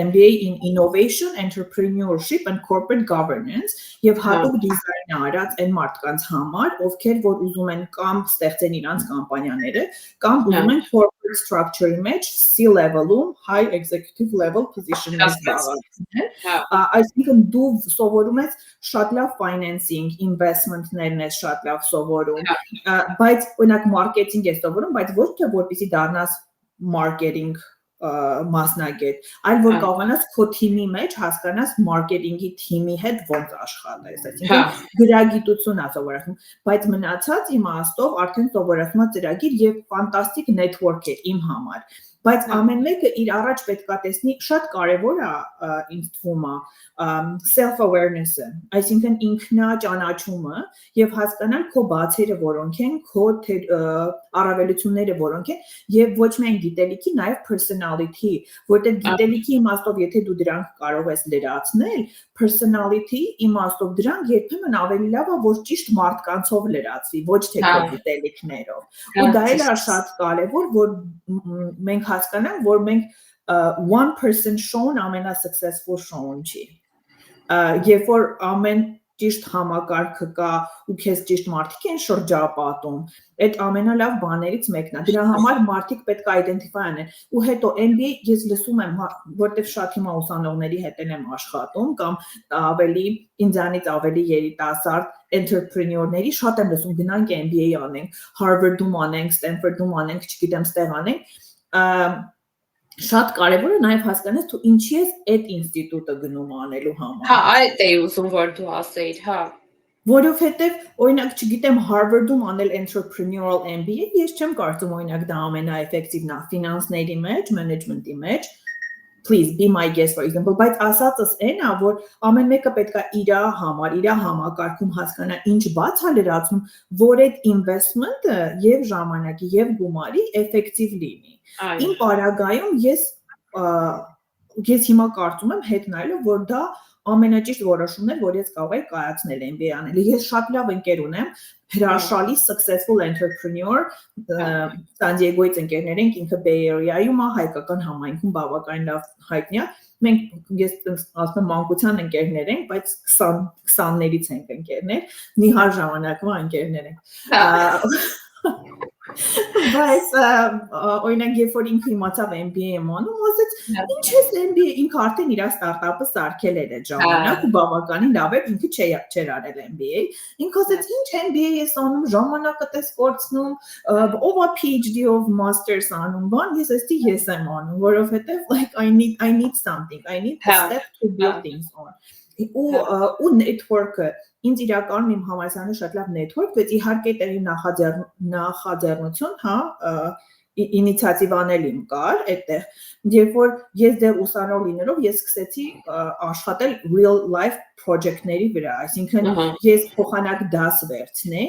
MBA in Innovation, Entrepreneurship and Corporate Governance եւ հատուկ դիզայն արած այն մարդկանց համար, ովքեր որ ուզում են կամ ստեղծեն իրանց կամպանիաները, կամ ուզում են corporate structure-ի մեջ C-level-ում high executive level position-ներ զբաղեցնել։ Այսինքն դու սովորում ես շատ լավ financing, investment-ներն ես շատ լավ սովորում, բայց օրինակ marketing ես սովորում, բայց ոչ թե որպեսզի դառնաս marketing մասնագետ, այլ որ կարողանաս քո թիմի մեջ հասկանաս մարքեթինգի թիմի հետ ոնց աշխատես, այսինքն գրագիտություն է սովորում, բայց մնացած իմաստով արդեն սովորացման ծրագիր եւ ֆանտաստիկ network է իմ համար, բայց ամեն մեկը իր առաջ պետքա տեսնի, շատ կարեւոր է ինձ թվում է self awareness-ը, այսինքն ինքնաճանաչումը եւ հասկանալ քո բացերը որոնք են, քո առավելությունները որոնք են եւ ոչ միայն գիտելիքի, նաեւ personality, որտեղ գիտելիքի իմաստով եթե դու դրանք կարող ես լրացնել, personality իմաստով դրանք երբեմն ավելի լավ է, որ ճիշտ մարդկանցով լրացվի, ոչ թե քո գիտելիքներով։ Ու դա էլ է շատ կարեւոր, որ մենք հասկանանք, որ մենք 1% show-ն ամենասուccessful show-ն չի։ Երբ որ ամեն ճիշտ համակարգը կա ու քեզ ճիշտ մարդիկ են շրջապատում, այդ ամենալավ բաներից մեկն է։ Դրա համար մարդիկ պետք է identify անեն։ Ու հետո MBA ես լսում եմ, որտեվ շատ հիմա ուսանողների հետ եմ աշխատում կամ ավելի ինձանից ավելի երիտասարդ entrepreneur-ների շատ եմ լսում գնանք MBA անենք, Harvard-ում անենք, Stanford-ում անենք, չգիտեմ, ստեղ անենք։ Շատ կարևոր է նաև հասկանաս თუ ինչի ես այդ ինստիտուտը գնում անելու համար։ Հա, այդ էի ուզում որ դու ասեիր, հա։ Որովհետև օրինակ, չգիտեմ, Harvard-ում անել entrepreneurial MBA, ես չեմ կարծում օրինակ դա ամենաէֆեկտիվն է ֆինանսների մեջ, management-ի մեջ։ Please be my guest for example, բայց ասածս այն է, որ ամեն մեկը պետք է իր համար, իր համակարգում հասկանա ինչ բաց է լրացնում, որ այդ investment-ը եւ ժամանակի եւ գումարի էֆեկտիվ լինի։ Իմ պարագայում ես հիմա կարծում եմ հետ նայելով, որ դա ամենաճիշտ որոշումն էր, որ ես կարող եի կայացնել MBA անելը։ Ես շատ լավ ընկեր ունեմ, հրաշալի successful entrepreneur, San Diego-ից ընկերներ ենք, ինքը Bay Area-ում է, հայկական համայնքում բավականին լավ հայտնի է։ Մենք ես ասում եմ մանկության ընկերներ ենք, բայց 20-ներից ենք ընկերներ, նիհար ժամանակվա ընկերներ ենք։ Բայց օրինակ երբ որ ինքը իմացավ MBA-ը անում, ասեց, ինչ ես MBA, ինքը արդեն իր ստարտափը սարքել էր այդ ժամանակ ու բավականին լավ էր, ինքը չէր արել MBA, ինքը ասեց, ինչ MBA ես անում, ժամանակը ես կորցնում, ով է PhD-ով masters անում, բան, ես եմ անում, որովհետև like I need something, I need a step to build things on. Ու network-ը ինձ իրականում իմ համալսարանը շատ լավ network, բայց իհարկե տեղի նախաձեռնություն, հա, ինիցիատիվ անել իմ կար այդտեղ, երբ որ ես դեռ ուսանող լինելով ես սկսեցի աշխատել real life project-ների վրա, այսինքն ես փոխանակ դաս վերցնեի,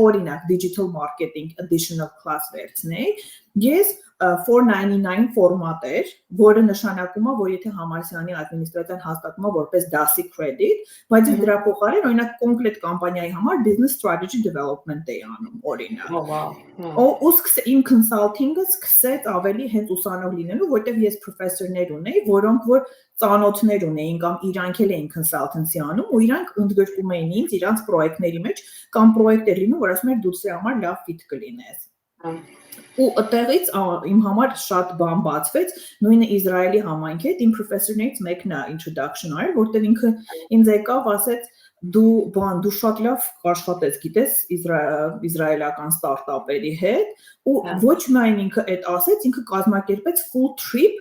օրինակ digital marketing additional class վերցնեի, ես 499 ֆորմատ էր, որը նշանակում է, որ եթե համալսարանի ադմինիստրացիան հաստատում է որպես DASI credit, բայց դրա փոխարեն օրինակ կոնկրետ կամպանիայի համար business strategy development է անում, օրինակ։ Ու իմ consulting-ը սկսեց ավելի հենց ուսանող լինելու, որտեղ ես professor-ներ ունեի, որոնք որ ծանոթներ ունեին կամ իրանք էլ էին consultancy անում ու իրանք ընդգրկում էին ինձ իրանք պրոյեկտների մեջ կամ պրոյեկտ էր լինում, որ ասում էր դու դրա համար լավ fit կլինես։ Ու այդտեղից իմ համար շատ բան բացվեց, նույնը Իսրայելի համայնքի հետ իմ professor-ներից մեկն է introduction արել, որտեղ ինքը ինձ եկավ ասեց դու շատ լավ աշխատես, գիտես իսրայելական ստարտափերի հետ ու ոչ միայն ինքը այդ ասեց, ինքը կազմակերպեց full trip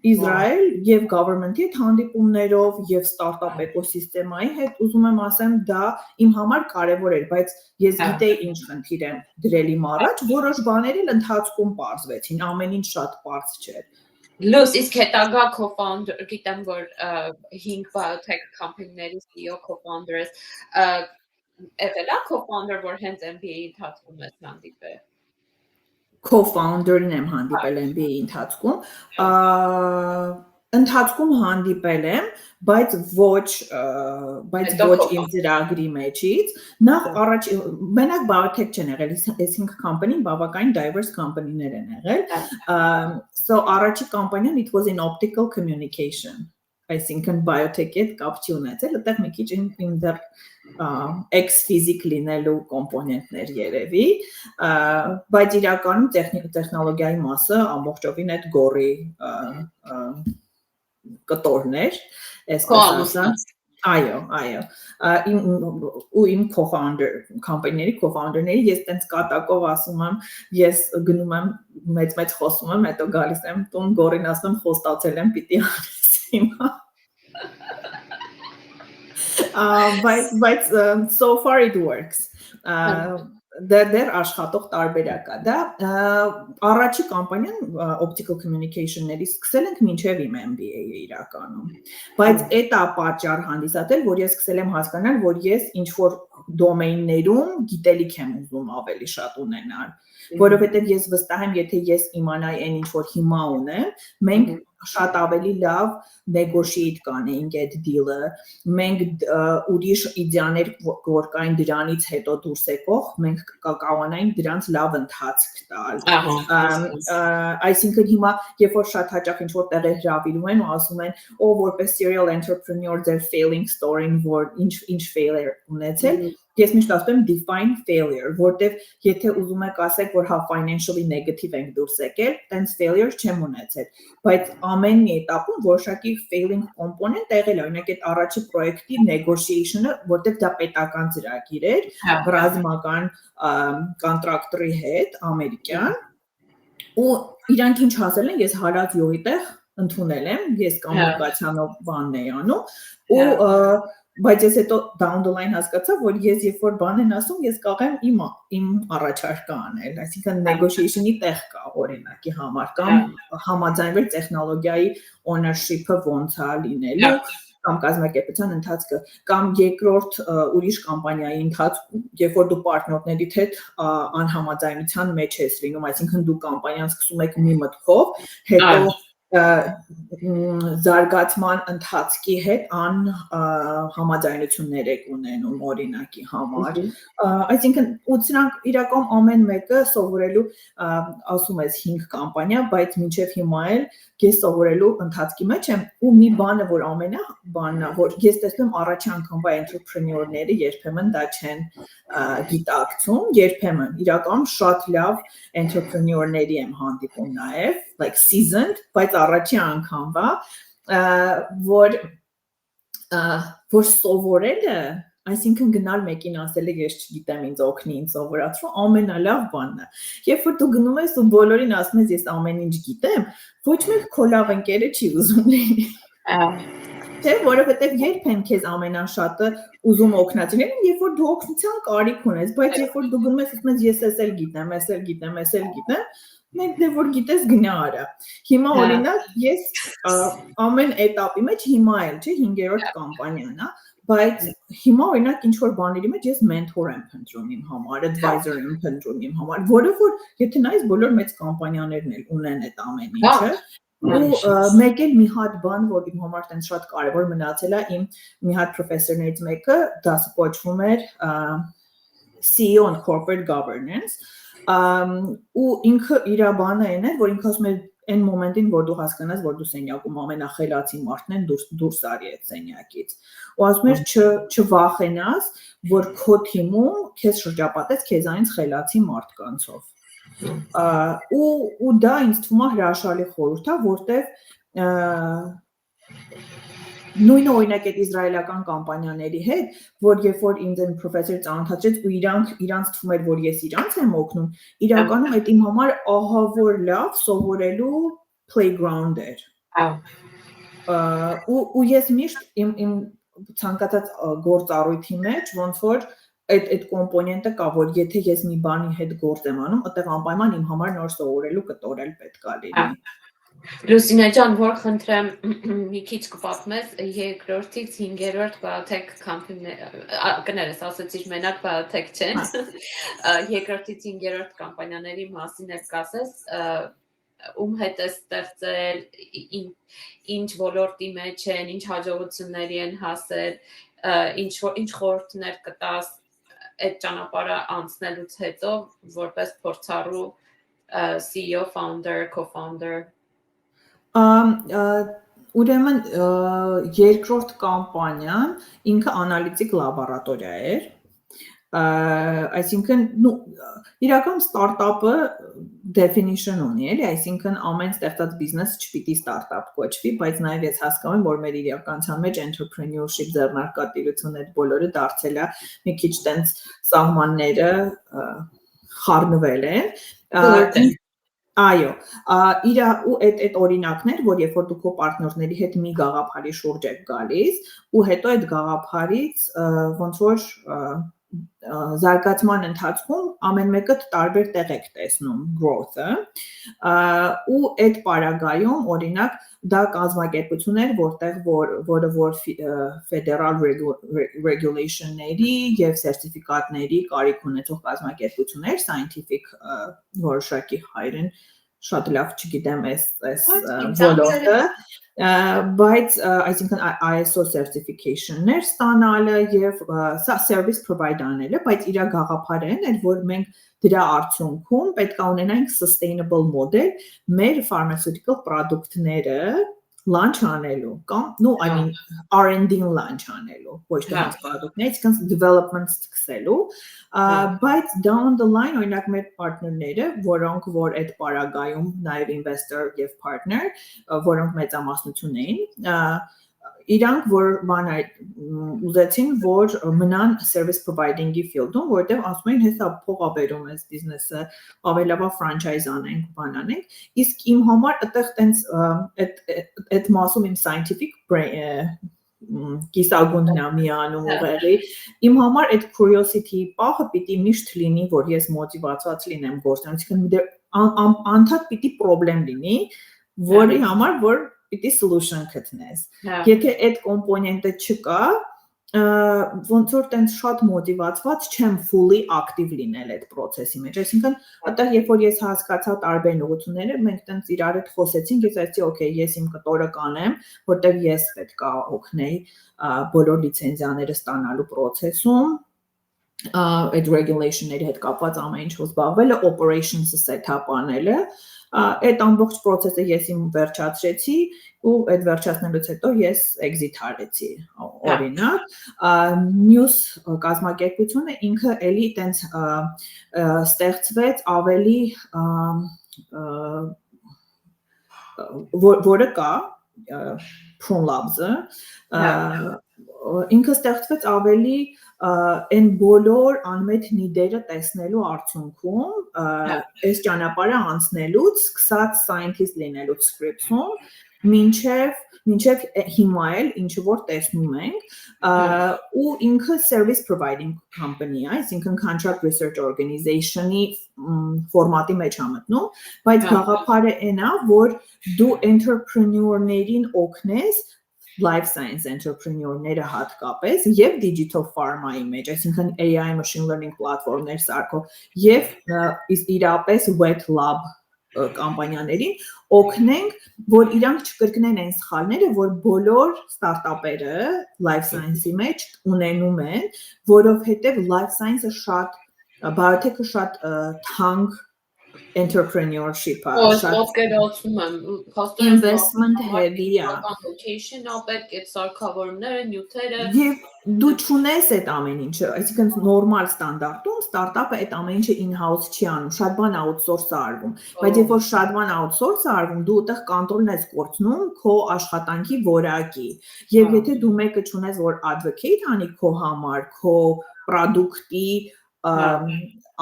Իսրայել եւ government-ի հետ հանդիպումներով եւ ստարտափ էկոսիստեմայի հետ ուզում եմ ասեմ դա իմ համար կարեւոր էր, բայց ես գիտեի ինչ խնդիր եմ դրել իմ առաջ, որոշ բաներ էլ ընթացքում պարզվեցին, ամեն ինչ շատ պարզ չէր։ Լուս, իսկ հետագա co-founder, գիտեմ որ 5 biotech company-ների CEO co-founder ես, եղել է co-founder, որ հենց MBA-ի ընթացքում ես հանդիպել։ Co-founder-ն եմ հանդիպել MBA-ի ընթացքում, ընթացքում հանդիպել եմ, բայց ոչ իմ ծրագրի մեջից, նախ առաջ մենակ biotech չեն եղել, այս 5 company-ն բավականին diverse company-ներ են եղել, so առաջի կամպանիան it was in optical communication, այսինքն biotech-ի հետ կապ չի ունեցել, այդտեղ մի քիչ իմ դեռ ex-physic լինելու կոմպոնենտներ երևի, բայց իրականում տեխնոլոգիայի մասը ամբողջովին այդ գորի կտորներ, այսպես ասած, այո, իմ co-founder, կամպանիների co-founder-ների ես տենց կատակով ասում եմ, ես գնում եմ մեծ խոսում եմ, հետո գալիս եմ տուն գորին ասում խոստացել եմ պիտի անես հիմա But so far it works. Դեռ աշխատող տարբերակ է, դա առաջի կամպանիան optical communication-ների սկսել ենք մինչև իմ MBA-ը իրականում, բայց այդ է պատճառ հանդիսացել, որ ես սկսել եմ հասկանալ, որ ես ինչ-որ դոմեյններում գիտելիք եմ ուզում ավելի շատ ունենալ, որովհետև ես վստահ եմ, եթե ես իմանայի այն ինչ-որ հիմա ունեմ, մենք շատ ավելի լավ negotiate կանեինք այդ deal-ը, մենք ուրիշ իդեաներ, որ կային դրանից հետո դուրս եկող, մենք կարողանայինք դրանց լավ ընթացք տալ, այսինքն հիմա, երբ որ շատ հաճախ ինչ-որ տեղեր հրավիրում են ու ասում են, որպես serial entrepreneur their failing story-ն, որ ինչ failure ունեցել, ես միշտ ասում եմ define failure, որտեվ եթե ուզում եք ասեք, որ հա financially negative ենք դուրս եկել, տենց failure չեմ ունեցել, բայց ամեն մի этаպում որոշակի failing component եղել է, օրինակ այդ առաջի պրոյեկտի negotiation-ը, որտեվ դա պետական ծրագիր էր, ռազմական կոնտրակտորի հետ, ամերիկյան, ու իրանք ինչ ասել են, ես հարած յուղի տեղ ընդունել եմ, ես կոմունիկացիանով բանն էի անում, ու բայց ես հետո down the line հասկացա, որ ես երբ որ բան են ասում, ես կարող եմ իմ առաջարկը անել, այսինքն negotiation-ի տեղ կա օրինակի համար, կամ համաձայնվել տեխնոլոգիայի ownership-ը ոնց է լինելու, կամ կազմակերպության ընթացքը, կամ երկրորդ ուրիշ կամպանիայի ընթացքում, երբ որ դու պարտներիդ հետ անհամաձայնության մեջ ես լինում, այսինքն դու կամպանիան սկսում եք մի մտքով, հետո զարգացման ընթացքի հետ համաձայնություններ եք ունենում օրինակի համար, այսինքն ու սրանք իրական ամեն մեկը սովորելու ասում ես 5 կամպանիա, բայց մինչև հիմա էլ ես սովորելու ընթացքի մեջ եմ ու մի բանը, որ ամենաբանն է, որ ես տեսնում առաջի անգամ entrepreneur-ները երբեմն դա չեն գիտակցում, երբեմն իրական շատ լավ entrepreneur-ների եմ հանդիպում նաև, like seasoned, բայց առաջի անգամվա, որ սովորելը, այսինքն գնալ մեկին ասել է ես չգիտեմ ինձ օգնի ինձ սովորացրու, ամենալավ բանն է, երբ որ դու գնում ես ու բոլորին ասում ես ես ամեն ինչ գիտեմ, ոչ մեկ քո լավ ընկերը չի ուզում լինի, չէ, որովհետև երբեմն քեզ ամենաշատը ուզում օգնածին են, երբ որ դու օգնության կարիք ունես, բայց երբ որ դու գնում ես ասում ես ես էլ գիտեմ, մենք դե որ գիտես գնա արա։ Հիմա օրինակ ես ամեն этаպի մեջ հիմա էլ, չէ, 5-րդ կամպանիան է, Բայց հիմա օրինակ ինչ որ բաների մեջ ես mentor եմ փնտրում իմ համար, advisor եմ փնտրում իմ համար, որը որ եթե նայես բոլոր մեծ կամպանիաներն էլ ունեն այդ ամեն ինչը, ու մեկ էլ մի հատ բան, որ իմ համար տենց շատ կարևոր մնացել է, իմ մի հատ պրոֆեսորներից մեկը, դասը կոչվում էր CEO and Corporate Governance, ու ինքը իր բանը այն էր, որ ինքը ասում էր այն մոմենտին, որ դու հասկանաս, որ դու սենյակում ամենախելացի մարդն են, դուրս արի այդ սենյակից։ Ու ասում էր չվախենաս, որ քո թիմում քեզ շրջապատես քեզանից խելացի մարդկանցով։ Ու դա ինձ թվում է հրաշալի խորհուրդ է, որտեղ նույնը օրինակ այդ իսրայելական կամպանիաների հետ, որ երբ որ ինձ այն պրոֆեսորը ծանոթացրեց ու իրանց թվում էր, որ ես իրանց եմ օգնում, իրականում այդ իմ համար ահա որ լավ սովորելու playground էր։ Ու ես միշտ իմ ցանկացած գործառույթի մեջ ոնց որ այդ կոմպոնենտը կա, որ եթե ես մի բանի հետ գործ եմ անում, այդտեղ անպայման իմ համար նոր սովորելու կտորել պետք է լինի։ Լուսինե ջան, որ խնդրեմ մի քիչ կպատմես երկրորդից 5-րդ biotech կներես, ասացիր մենակ biotech չեն, երկրորդից 5-րդ կամպանիաների մասին էլ կասես, ում հետ է ստեղծել, ինչ ոլորտի մեջ են, ինչ հաջողությունների են հասել, ինչ խորհուրդներ կտաս այդ ճանապարհը անցնելուց հետո որպես փորձառու CEO, founder, co-founder։ Ուրեմն երկրորդ կամպանիան ինքը անալիտիկ լաբորատորիա էր, այսինքն իրական ստարտափը definition ունի, էլի, այսինքն ամեն ստեղծած բիզնես չպիտի ստարտափ կոչվի, բայց նաև ես հասկանում եմ, որ մեր իրականության մեջ entrepreneurship ձեռնարկատիրություն այդ բոլորը դարձել է մի քիչ տենց սահմանները խառնվել են։ Այո, ու այդ օրինակներ, որ երբ որ դու քո պարտներների հետ մի գաղափարի շուրջ եք գալիս, ու հետո այդ գաղափարից ոնց որ զարգացման ընթացքում ամեն մեկը տարբեր տեղ եք տեսնում growth-ը, ու այդ պարագայում օրինակ դա կազմակերպություն էր, որը որ federal regulation-ների եւ սերտիֆիկատների կարիք ունեցող կազմակերպություն էր, scientific որոշակի հայրեն շատ լավ չգիտեմ այս ոլորտը, բայց այսինքն ISO certification-ներ ստանալը եւ սա service provider-ները, բայց իր գաղափարն էր, որ մենք դրա արդյունքում պետք է ունենանք sustainable model մեր pharmaceutical product-ները launch անելու կամ I mean R&D-ին launch անելու, ոչ թե հենց product-ներ, այսինքն development սկսելու, բայց down the line օրինակ մեր partner-ները, որոնք որ այդ պարագայում նաև investor եւ partner, որոնք մեծամասնություն էին, իրանք որ ուզեցին որ մնան service providing-ի field-ում, որտեղ ասում էին հեսա փող աբերում այս բիզնեսը, ավելի լավ franchise անենք, բան անենք, իսկ իմ համար այդտեղ տենց այդ մասում իմ scientific կիսագունդն է միանում ուղեղի, իմ համար այդ curiosity պահը պիտի միշտ լինի, որ ես մոտիվացված լինեմ գործել, այսինքն անդադ պիտի problem լինի, որի համար որ պիտի solution գտնես։ Եթե այդ կոմպոնենտը չկա, ոնց որ տենց շատ մոտիվացված չեմ fully active լինել այդ process-ի մեջ։ Այսինքն, այդտեղ երբ որ ես հասկացա տարբեր ուղղությունները, մենք տենց իրար հետ խոսեցինք, ես ասացի, okay, ես իմ կտորը կանեմ, որտեղ ես պետք է օգնեի բոլոր լիցենզիաները ստանալու process-ում, այդ regulation-ների հետ կապված ամեն ինչով զբաղվելը, operations-ը set-up անելը, այդ ամբողջ process-ը ես իմ վերջացրեցի ու այդ վերջացնելուց հետո ես exit արեցի օրինակ մյուս կազմակերպությունը ինքը էլի տենց ստեղծվեց ավելի որը կա ProLabs-ը ինքը ստեղծվեց ավելի այն բոլոր անմետ նիդերը տեսնելու արդյունքում այս ճանապարհը անցնելուց սկսած scientist լինելուց scripts-ում մինչև հիմա էլ ինչ որ տեսնում ենք ու ինքը service providing company է, այսինքն contract research organization-ի ֆորմատի մեջ է մտնում, բայց գաղափարը այն է, որ դու entrepreneur-ներին օգնես life science entrepreneur-ները հատկապես եւ digital pharma-ի մեջ, այսինքն AI machine learning պլատֆորմներ սարքող եւ իրապես wet lab կամպանիաներին օգնենք, որ իրանք չկրկնեն այն սխալները, որ բոլոր ստարտափերը life science-ի մեջ ունենում են, որովհետեւ life science-ը շատ biotech-ը շատ թանկ entrepreneurship-ը, շատ investment heavy է, location-ը պետք է սարքավորումները, նյութերը եւ դու չունես այդ ամեն ինչը, այսինքն նորմալ ստանդարտում ստարտափը այդ ամեն ինչը in-house չի անում, շատ բան outsource է արվում, բայց երբ որ շատ բան outsource է արվում, դու այդտեղ կոնտրոլն ես կորցնում քո աշխատանքի որակի, եւ եթե դու մեկը չունես, որ advocate անի քո համար, քո product-ի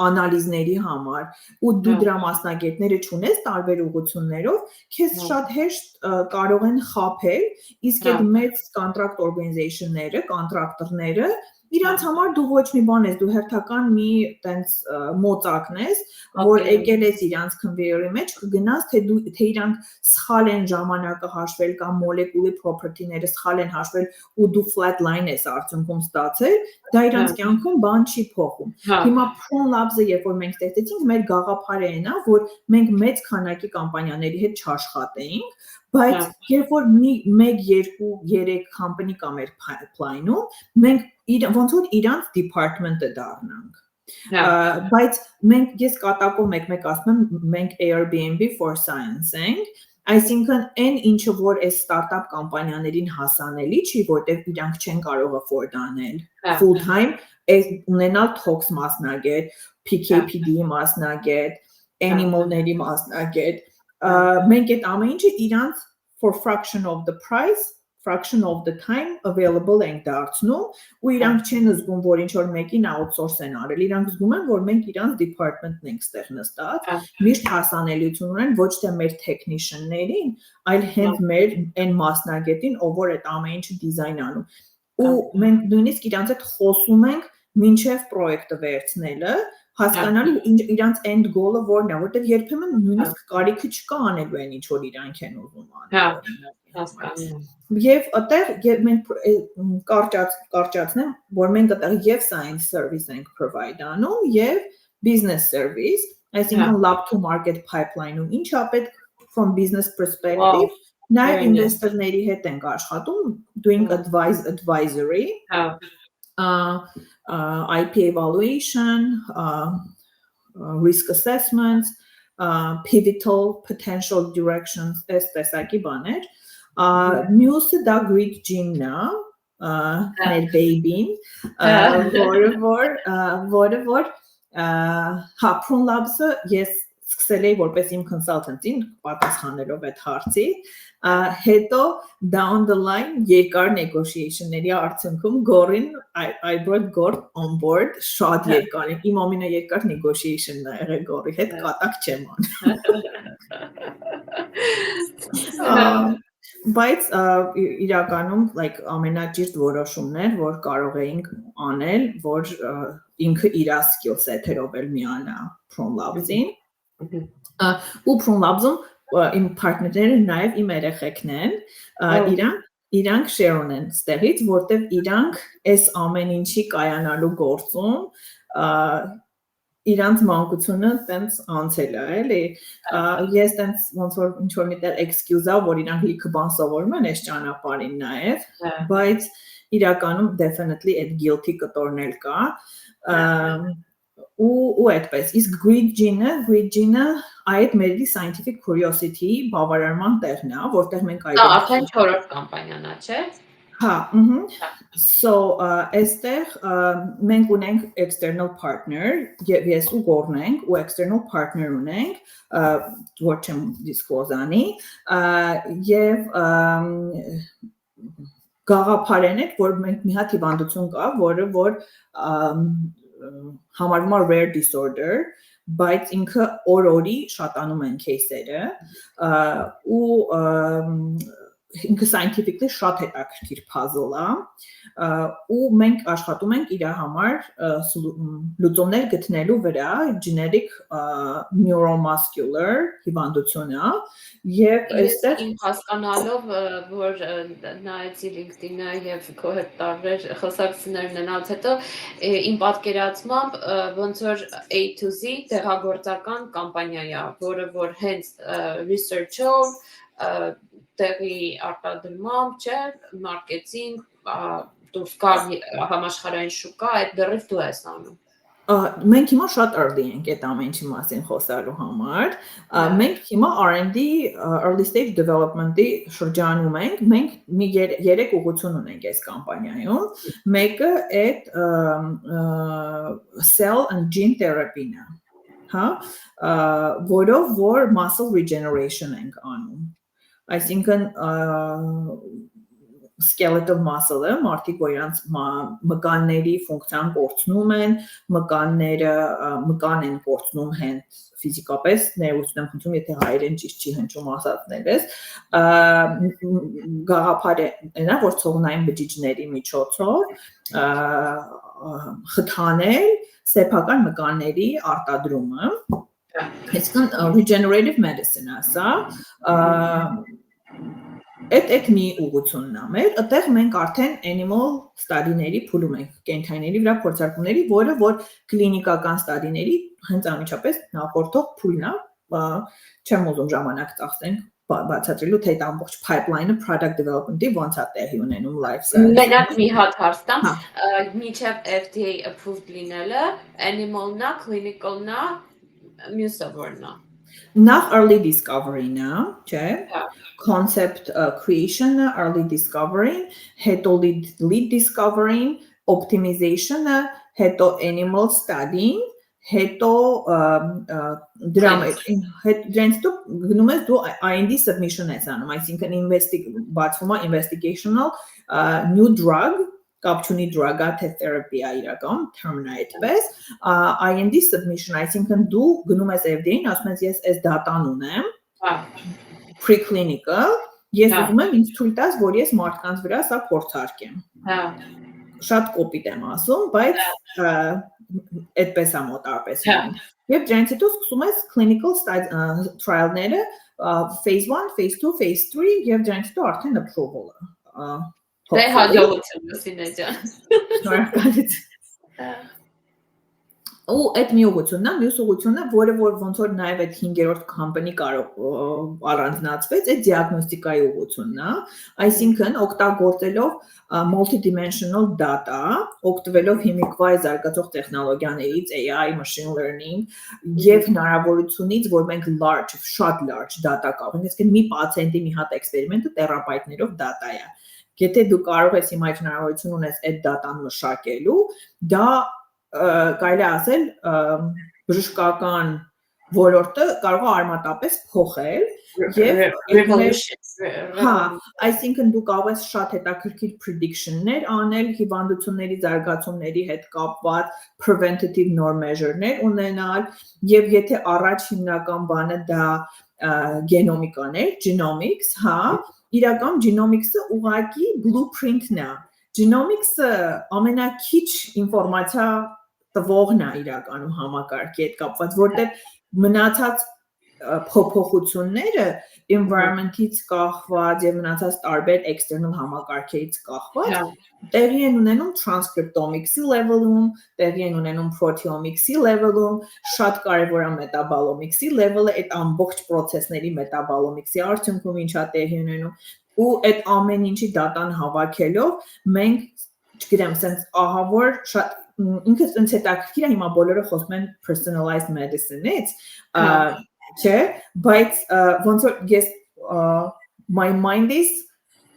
անալիզների համար ու դու դրա մասնագետները չունես տարբեր ուղղություններով, քեզ շատ հեշտ կարող են խաբել, իսկ այդ մեծ contract organization-ները, contractor-ները իրանց համար դու ոչ մի բան ես, դու հերթական մի տենց մոծակն ես, որ եկել ես իրանց conveyor-ի մեջ, կգնաս, թե իրանք սխալ են ժամանակը հաշվել կամ մոլեկուլի property-ները սխալ են հաշվել ու դու flat line ես արդյունքում ստացել, դա իրանց կյանքում բան չի փոխում։ Հիմա Prune Labs-ը, երբ որ մենք ստեղծեցինք, մեր գաղափարը այն է, որ մենք մեծ քանակի կամպանիաների հետ չաշխատեինք, բայց երբ որ 1, 2, 3 company կա մեր pipeline-ում, մենք ոնց որ իրանց department-ը դառնանք։ Բայց ես կատակով մեկ ասում եմ, մենք Airbnb for Science ենք, այսինքն այն ինչը որ այս ստարտափ կամպանիաներին հասանելի չի, որտեղ իրանք չեն կարող afford անել full time, ունենալ tox մասնագետ, PK/PD մասնագետ, animal-ների մասնագետ, մենք այդ ամեն ինչը իրանց for fraction of the price, fraction of the time available ենք դարձնում ու իրանք չեն զգում, որ ինչ որ մեկին outsource են արել, իրանք զգում են, որ մենք իրանց department-ն ենք ստեղ նստած, միշտ հասանելիություն ունեն ոչ թե մեր technician-ներին, այլ հենց մեր այն մասնագետին, ով որ այդ ամեն ինչը դիզայն անում։ Ու մենք նույնիսկ իրանց հետ խոսում ենք մինչև պրոյեկտը վերցնելը, հասկանալու իրանց end goal-ը որն է, որտեղ երբեմն նույնիսկ կարիքը չկա անելու այն ինչ որ իրանք են ուզում անել։ Եվ այդտեղ մենք կարճացնեմ, որ մենք այդտեղ եւ science service ենք provide անում եւ business service, այսինքն lab to market pipeline-ում ինչա պետք from business perspective, նաեւ investor-ների հետ ենք աշխատում, doing advisory, IP evaluation, risk assessments, pivotal potential directions, այս տեսակի բաներ։ Մյուսը դա Greek Gene-ն է, մեր baby-ն, որը որ Prune Labs-ը ես սկսել էի որպես իմ consultant-ին պատասխանելով այդ հարցի, հետո down the line երկար negotiation-ների արդյունքում Գորին I brought Gord on board շատ երկար, իմ ամենաերկար negotiation-ն է եղել Գորի հետ, կատակ չեմ անում։ Բայց իրականում ամենաճիշտ որոշումն էր, որ կարող էինք անել, որ ինքը իր skill set-երով էլ միանա Prune Labs-ին։ Ու Prune Labs-ում իմ partner-ները նաև իմ երեխեքն են, իրանք share ունեն ստեղից, որտեղ իրանք այս ամեն ինչի կայանալու գործում իրանց մանկությունը տենց անցել է, էլի, ես տենց ոնց որ ինչ որ միտեղ excuse-ա, որ իրանք լիքը բան սովորում են այս ճանապարհին նաև, բայց իրականում definitely այդ guilty կտորն կա, ու այդպես, իսկ Greek Gene-ը այդ մերի scientific curiosity բավարարման տեղն է, որտեղ մենք արդեն 4-րդ կամպանիան է, չէ՞։ So, այստեղ մենք ունենք external partner, ես ու Գորն ենք, ու external partner ունենք, որ չեմ disclose անի, եւ գաղափարն է, որ մենք մի հատ հիվանդություն կա, որը որ համարվում է rare disorder, բայց ինքը օր-օրի շատանում են кейսերը, ու ինքը scientifically շատ հետաքրքիր puzzle է ու մենք աշխատում ենք իր համար լուծումներ գտնելու վրա genetic neuromuscular հիվանդությունը եւ այստեղ իմ հասկանալով որ նայեցի LinkedIn-ը եւ քո հետ տարբեր խոսակցություններ ունենալուց հետո իմ պատկերացմամբ ոնց որ A to Z տեղագործական կամպանիա է, որը որ հենց research-ով տեղի արտադրմամբ, չէ, մարքեթինգ, դուրս գալ համաշխարհային շուկա, այդ դեռ դու ես անում։ Մենք հիմա շատ early ենք այդ ամեն ինչի մասին խոսալու համար։ Մենք հիմա R&D early stage development-ի շրջանում ենք։ Մենք մի երեք ուղղություն ունենք այս կամպանիայում։ Մեկը այդ cell and gene therapy-ն է, հա, որով որ muscle regeneration ենք անում։ Այսինքն skeletal muscle-ը մարդիկ որ իրանց մկանների ֆունկցիան կորցնում են, մկան են կորցնում հենց ֆիզիկապես, ներողություն եմ խնդրում, եթե հայերեն ճիշտ չի հնչում ասածներս, գաղափարը նա որ ցողունային բջիջների միջոցով խթանել սեփական մկանների արտադրումը, այսինքն regenerative medicine ասա, Այդ մի ուղղությունն է մեր, այդտեղ մենք արդեն animal study-ների փուլում ենք, կենդանիների վրա փորձարկումների, որը որ կլինիկական study-ների հենց անմիջապես նախորդող փուլն է, չեմ ուզում ժամանակ ծախսենք բացատրելու թե այդ ամբողջ pipeline-ը product development-ի ոնց է տեղի ունենում life science։ Մենակ մի հատ հարց տամ, միջև FDA approved լինելը, animal-նա, clinical-նա, մյուսը որն է։ Նախ early discovery-ն է, չէ։ Concept creation-ը, early discovery-ն, հետո lead discovery-ն, optimization-ը, հետո animal study-ն, հետո դրանից դու գնում ես դու IND submission ես անում, այսինքն բացվում է investigational new drug, կապչունի drug-ա թե therapy-ա իրական, term-ն է այդպես, IND submission, այսինքն դու գնում ես FDA-ին, ասում ես ես այս դատան ունեմ, preclinical, ես ուզում եմ ինձ թույլ տաս, որ ես մարդկանց վրա սա փորձարկեմ։ Շատ կոպիտ եմ ասում, բայց այդպես է մոտարպես։ Եվ դրանից հետո սկսում ես clinical trial-ները, phase 1, phase 2, phase 3 եւ դրանից հետո արդեն approval-ը։ Դե հաջողություն Սինե ջան։ Շնորհակալություն։ Ու այդ մի ուղղությունն է, մյուս ուղղությունն է, որը որ ոնց որ նաև այդ 5-րդ company կարող առանձնացվեց, այդ դիագնոստիկայի ուղղությունն է, այսինքն օգտագործելով multidimensional data, օգտվելով հիմիկվա զարգացող տեխնոլոգիաներից, AI, machine learning եւ հնարավորությունից, որ մենք շատ large data կապենք, այսինքն մի պացիենտի մի հատ էքսպերիմենտը տերաբայթներով data է։ Եթե դու կարող ես հիմա հնարավորություն ունես այդ data-ն մշակելու, դա կարելի ասել բժշկական ոլորտը կարող է արմատապես փոխել եւ այսինքն դու կարող ես շատ հետաքրքիր prediction-ներ անել հիվանդությունների զարգացումների հետ կապված preventative նոր measure-ներ ունենալ եւ եթե առաջ հիմնական բանը դա գենոմիկան է, genomics, հա, իրական genomics-ը ուղղակի blueprint-ն է։ Genomics-ը ամենակիչ ինֆորմացիա տվողն է իրականում համակարգի հետ կապված, որտեղ մնացած փոփոխությունները environment-ից կախված եւ մնացած տարբեր external համակարգերից կախված տեղի են ունենում transcriptomics-ի level-ում, տեղի են ունենում proteomics-ի level-ում, շատ կարեւոր է metabolomics-ի level-ը, այդ ամբողջ process-ների metabolomics-ի արդյունքում ինչա տեղի ունենում ու այդ ամեն ինչի դատան հավաքելով մենք, չգիտեմ, sense ահավոր շատ ինքս ինձ հետաքրքիր է հիմա բոլորը խոսում են personalized medicine-ից, չէ, բայց ոնց որ ես my mind is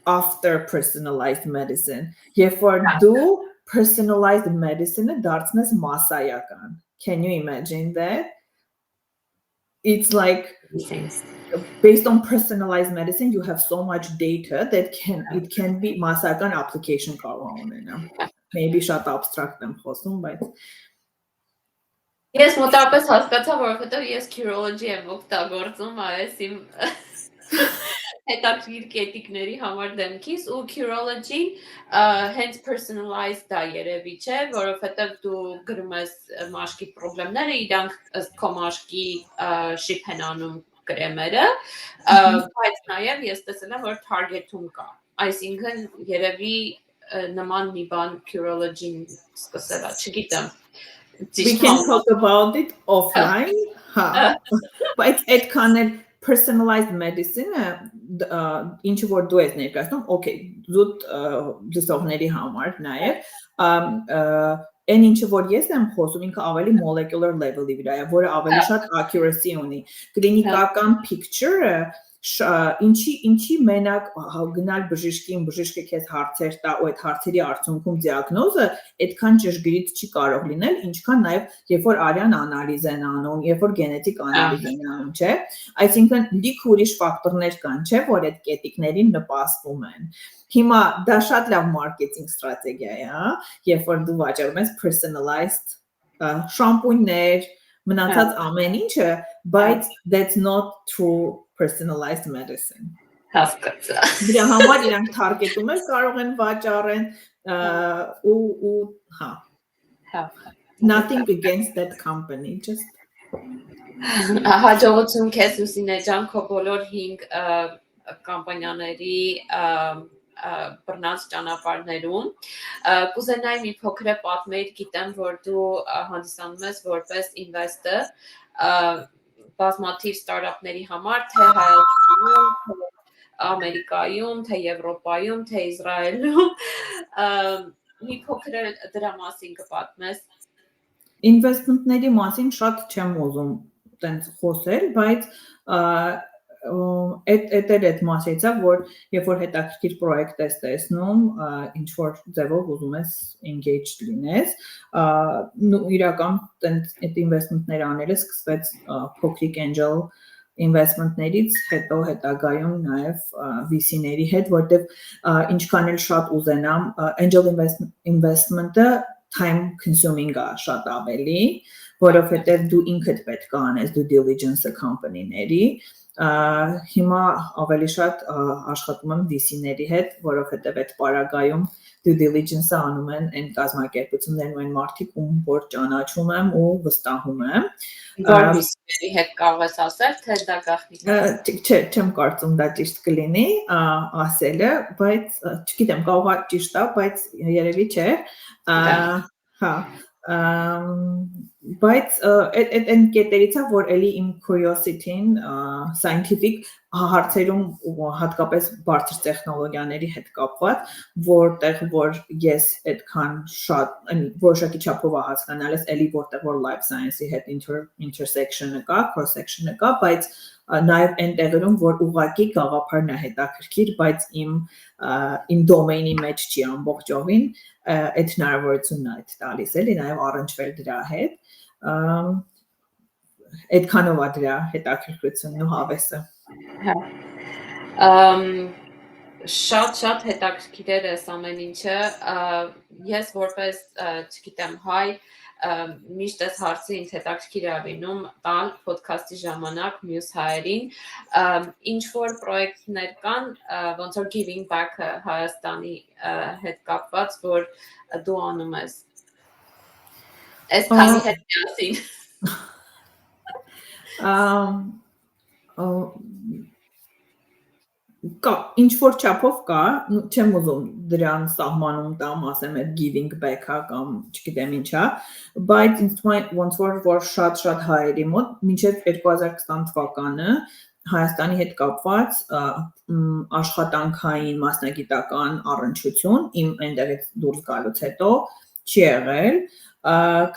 after personalized medicine, երբ որ դու personalized medicine-ը դարձնես մասսայական, can you imagine that? It's like based on personalized medicine, you have so much data that it can be մասսայական application կարող ունենա։ Maybe շատ abstract եմ խոսում, բայց Ես մոտավորապես հասկացա, որովհետև ես chirology եմ օգտագործում, այս իմ հետաքրքիր կետիկների համար դեմքիս ու Curology-ն հենց personalized դա երևի չէ, որովհետև դու գրում ես մաշկի խնդիրները, իրանք ըստ քո մաշկի ship են անում կրեմերը, բայց նաև ես տեսել եմ, որ Target-ում կա, այսինքն երևի նման մի բան Curology-ն սկսել է, չգիտեմ։ We can talk about it offline, բայց այդքան էլ personalized medicine-ը ինչ որ դու ես ներկայացնում, okay, զուտ լսողների համար նաև այն ինչը որ ես եմ խոսում ինքը ավելի molecular level-ի վրա է, որը ավելի շատ accuracy ունի։ Կլինիկական picture-ը ինչի մենակ գնալ բժիշկին, բժիշկը քեզ հարցեր տա ու այդ հարցերի արդյունքում դիագնոզը այդքան ճշգրիտ չի կարող լինել, ինչքան նաև երբ որ արյան անալիզ են անում, երբ որ գենետիկ անալիզ են անում, չէ՞։ Այսինքն լիք ուրիշ ֆակտորներ կան, չէ՞, որ այդ կետիկներին նպաստում են։ Հիմա դա շատ լավ մարքեթինգ ստրատեգիա է, հա, երբ որ դու վաճառում ես personalized շամպուններ, մնացած ամեն ինչը, բայց that's not true personalized medicine. Հասկացա։ Դրա համար իրանք target-ում էլ կարող են վաճառեն ու հա։ Nothing against that company, just Հաջողություն քեզ Լուսինե ջան, քո բոլոր 5 կամպանիաների բռնած ճանապարհներում։ Կուզենայի մի փոքր պատմեիր, գիտեմ, որ դու հանդիսանում ես որպես investor բազմաթիվ ստարտափների համար, թե Հայաստանում, թե Ամերիկայում, թե Եվրոպայում, թե Իսրայելում։ Մի փոքր դրա մասին կպատմես։ Investment-ների մասին շատ չեմ ուզում տենց խոսել, բայց այդ մասից է, որ երբ որ հետաքրքիր պրոյեկտ ես տեսնում, ինչ որ ձևով ուզում ես engaged լինես, իրական տենց այդ investment-ները անելը սկսվեց փոքրիկ angel investment-ներից, հետո հետագայում նաև VC-ների հետ, որտեղ ինչքան էլ շատ ուզենամ angel investment-ը time consuming է շատ ավելի, որովհետև դու ինքդ պետք է անես due diligence-ը company-ների, հիմա ավելի շատ աշխատում եմ VC-ների հետ, որովհետև այդ պարագայում due diligence-ը անում են այն կազմակերպություններն ու այն մարդիկ, ում որ ճանաչում եմ ու վստահում եմ։ Որ VC-ների հետ կարող ես ասել, թե դա գաղտնիք։ Չէ, չեմ կարծում դա ճիշտ կլինի ասելը, բայց չգիտեմ, կարող է ճիշտ է, բայց երևի չէ։ Հա, բայց այն կետերից է, որ էլի իմ curiosity-ն scientific հարցերում հատկապես բարձր տեխնոլոգիաների հետ կապված, որտեղ որ ես այդքան շատ որոշակի չափով հասկանալ ես էլի որտեղ որ life science-ի հետ intersection-ը կա, cross-section-ը կա, բայց նաև այն տեղերում, որ ուղղակի գաղափարն է հետաքրքիր, բայց իմ դոմեյնի մեջ չի ամբողջովին, այդ հնարավորությունն է տալիս էլի, նաև առնչվել դրա հետ, այդքանով է դրա հետաքրքրությունն ու հավեսը։ Շատ հետաքրքիր էր այս ամեն ինչը, ես որպես, չգիտեմ, հայ, միշտ այս հարցը ինձ հետաքրքիր է լինում տալ podcast-ի ժամանակ մյուս հայերին, ինչ որ պրոյեկտներ կան, ոնց որ giving back-ը Հայաստանի հետ կապված, որ դու անում ես։ Այս քանի հետ միասին։ Կա, ինչ որ չափով կա, չեմ ուզում դրան սահմանում տամ, ասեմ այդ giving back-ա կամ չգիտեմ ինչա, բայց ինձ թվում է ոնց որ շատ հայերի մոտ մինչև 2020 թվականը Հայաստանի հետ կապված աշխատանքային մասնագիտական առնչություն իմ այնտեղից դուրս գալուց հետո չի եղել,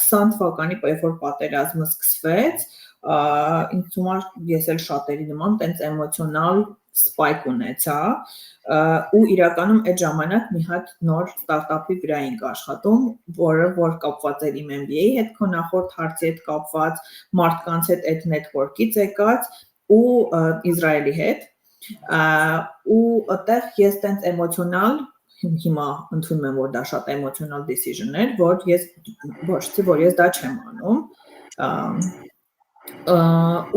20 թվականի երբ որ պատերազմը սկսվեց, ինձ թվում է ես էլ շատերի նման տենց էմոցիոնալ spike ունեցա ու իրականում այդ ժամանակ մի հատ նոր ստարտափի վրա ենք աշխատում, որը որ կապված էր իմ MBA-ի հետ, քո նախորդ հարցի հետ կապված, մարդկանց հետ այդ network-ից եկած ու Իսրայելի հետ ու այդտեղ ես տենց էմոցիոնալ հիմա ընդունում եմ որ դա շատ էմոցիոնալ decision էր, որ ես դա չեմ անում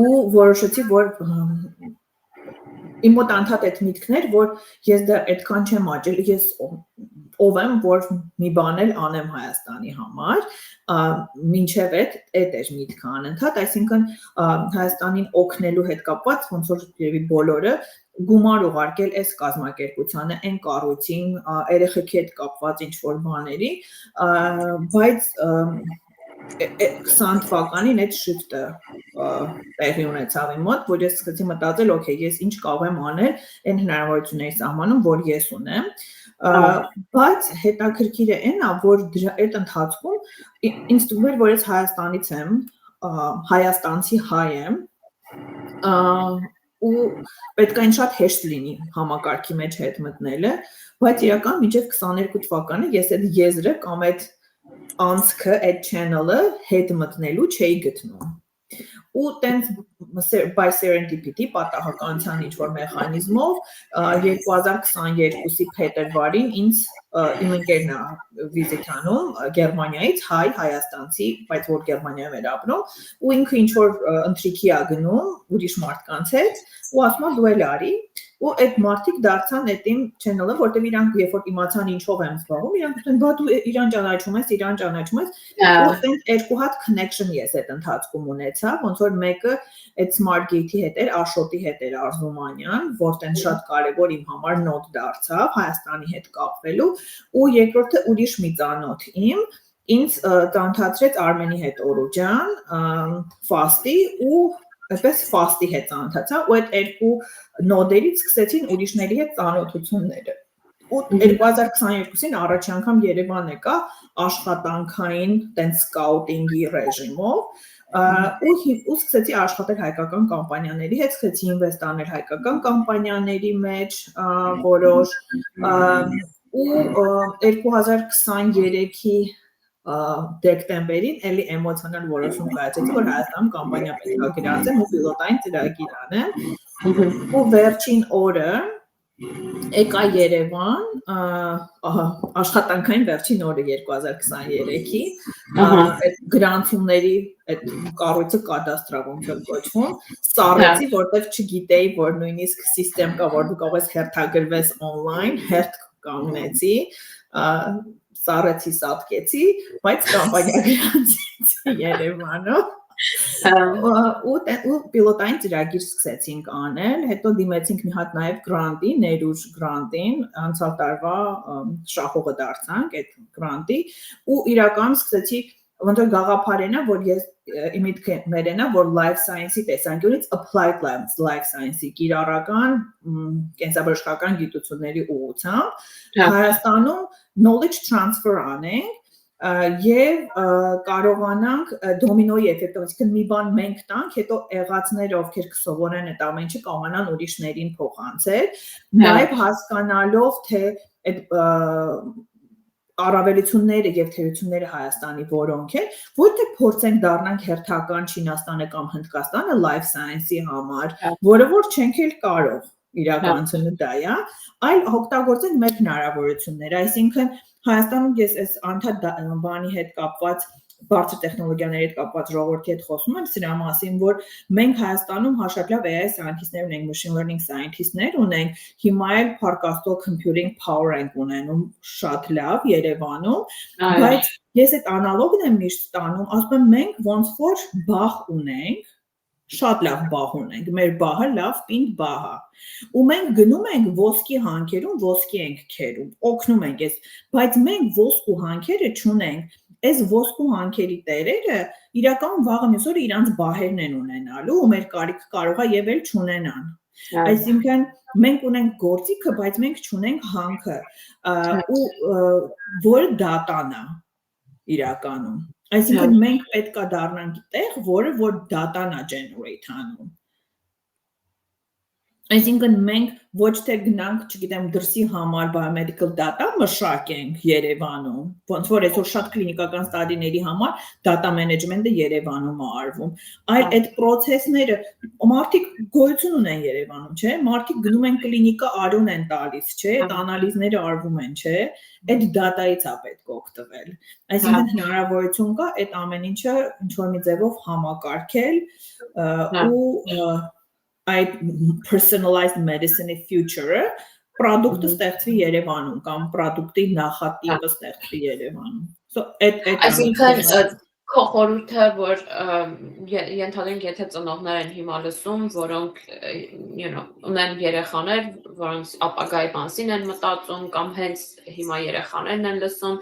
ու որոշեցի որ իմ մոտ անդադ այդ միտքն էր, որ ես դա այդքան չեմ աճել, ես ով եմ, որ մի բան էլ անեմ Հայաստանի համար, մինչև այդ էր միտքը անընդհատ, այսինքն Հայաստանին օգնելու հետ կապված, ոնց որ երևի բոլորը գումար ուղարկել այս կազմակերպությանը, այն կառույցին, երեխեքի հետ կապված ինչ-որ բաների, բայց 20 թվականին այդ շիֆտը տեղի ունեցավ իմ մոտ, որ ես սկսեցի մտածել, օքեյ, ես ինչ կարող եմ անել այն հնարավորությունների սահմանում, որ ես ունեմ, բայց հետաքրքիր է այն, որ այդ ընթացքում ինձ թվում էր, որ ես Հայաստանից եմ, հայաստանցի հայ եմ, ու պետք է շատ հեշտ լինի համակարգի մեջ հետ մտնելը, բայց իրական մինչև 22 թվականը ես այդ եզրը կամ այդ անցքը, այդ channel-ը հետ մտնելու չէի գտնում։ Ու տենց by serendipity պատահականության ինչ-որ մեխանիզմով 2022-ի փետրվարին ինձ իմ ընկերն է վիզիտ անում Գերմանիայից, հայ, հայաստանցի, բայց որ Գերմանիայում էր ապրում, ու ինքը ինչ-որ ընթրիքի է գնում ուրիշ մարդկանց հետ, ու ասում է դու էլ արի, ու այդ մարդիկ դարձան այդ իմ channel-ը, որտեղ իրանք երբ որ իմացան ինչով եմ զբաղվում, իրանք ասում են, բա դու իրան ճանաչում ես, ու տենց երկու հատ connection ես այդ ընթացքում ունեցա, ոնց որ մեկը այդ Smart Gate-ի հետ էր, Աշոտի հետ էր Արզումանյան, որտեղ շատ կարևոր իմ համար նոտ դարձավ Հայաստանի հետ կապվելու, ու երկրորդը ուրիշ մի ծանոթ ինձ ծանոթացրեց Արմենի հետ Օրուջան, Ֆաստի ու այսպես Ֆաստի հետ ծանոթացա, ու այդ երկու նոդերից սկսեցին ուրիշների հետ ծանոթությունները։ Ու 2022-ին առաջ անգամ Երևան եկա աշխատանքային տենց սկաուտինգի ռեժիմով, ու սկսեցի աշխատել հայկական կամպանիաների հետ, սկսեցի ինվեստ անել հայկական կամպանիաների մեջ, որոշ, ու 2023-ի դեկտեմբերին էլի էմոցիոնալ որոշում կայացեցի, որ Հայաստանում կամպանիա պետք է գրանցեմ ու պիլոտային ծրագիր անեմ, ու վերջին օրը եկա Երևան, աշխատանքային վերջին օրը 2023-ի, այդ գրանցումների այդ կառույցը կադաստրա ոնց է կոչվում, սառեցի, որտեղ չգիտեի, որ նույնիսկ սիստեմ կա, որ դու կարող ես հերթագրվես on-line, հերթ կանգնեցի, սառեցի, սատկեցի, բայց կամպանիա գրանցեցի Երևանում, ու պիլոտային ծրագիր սկսեցինք անել, հետո դիմեցինք մի հատ նաև գրանտի, ներուժ գրանտին, անցյալ տարվա շահողը դարձանք այդ գրանտի, ու իրականում սկսեցի ոնց որ գաղափարենա, որ ես իմիտքը մերենա, որ life science-ի տեսանկյունից applied life science-ի կիրառական կենսաբժշկական գիտությունների ուղղությամբ Հայաստանում knowledge transfer անենք եւ կարողանանք դոմինոյի էֆեկտով, այսինքն մի բան մենք տանք, հետո եղածները ովքեր կսովորեն այդ ամեն ինչը կարողանան ուրիշներին փոխանցել, նաեւ հասկանալով թե այդ առավելությունները եւ թերությունները Հայաստանի որոնք են, ոչ թե փորձենք դառնանք հերթական Չինաստանը կամ Հնդկաստանը life science-ի համար, որը որ չենք էլ կարող իրականությունը դա է, այլ օգտագործենք մեր հնարավորությունները, այսինքն Հայաստանում ես այս անդադ բանի հետ կապված բարձր տեխնոլոգիաների հետ կապված ժողովրդի հետ խոսում եմ սրա մասին, որ մենք Հայաստանում շատ լավ AI scientist-ներ ունենք, machine learning scientist-ներ ունենք, հիմա էլ փառք computing power ենք ունենում շատ լավ Երևանում, բայց ես այդ անալոգն եմ միշտ տանում, ասում եմ մենք ոնց որ բախ ունենք, շատ լավ բահ ունենք, մեր բահը լավ պինդ բահ է, ու մենք գնում ենք ոսկի հանքերում, ոսկի ենք քերում, օգնում ենք ես, բայց մենք ոսկու հանքերը չունենք, այս ոսկու հանքերի տերերը իրական վաղը մյուս օրը իրանց բահերն են ունենալու, ու մեր կարիքը կարող է եւ էլ չունենան, այսինքն մենք ունենք գործիքը, բայց մենք չունենք հանքը, ու որը դատան է իրականում, այսինքն մենք պետք է դառնանք տեղ, որ data-ն է generate անում, այսինքն մենք ոչ թե գնանք, չգիտեմ, դրսի համար biomedical data մշակենք Երևանում, ոնց որ այսօր շատ կլինիկական ստադիների համար data management-ը Երևանում է արվում, այլ այդ process-ները մարդիկ գոյություն ունեն Երևանում, չէ՞, մարդիկ գնում են կլինիկա արյուն են տալիս, չէ՞, այդ անալիզները արվում են, չէ՞, այդ data-ից է պետք օգտվել, այսինքն հնարավորություն կա այդ ամեն ինչը ինչ-որ մի ձևով համակարգել ու այդ personalized medicine-ի future-ը product-ը ստեղծվի Երևանում կամ product-ի նախատիպը ստեղծվի Երևանում։ So Այսինքն քո խորհուրդը, որ ենթադրենք, եթե ծնողներ են հիմա լսում, որոնք ունեն երեխաներ, որոնց ապագայի մասին են մտածում կամ հենց հիմա երեխաներն են լսում,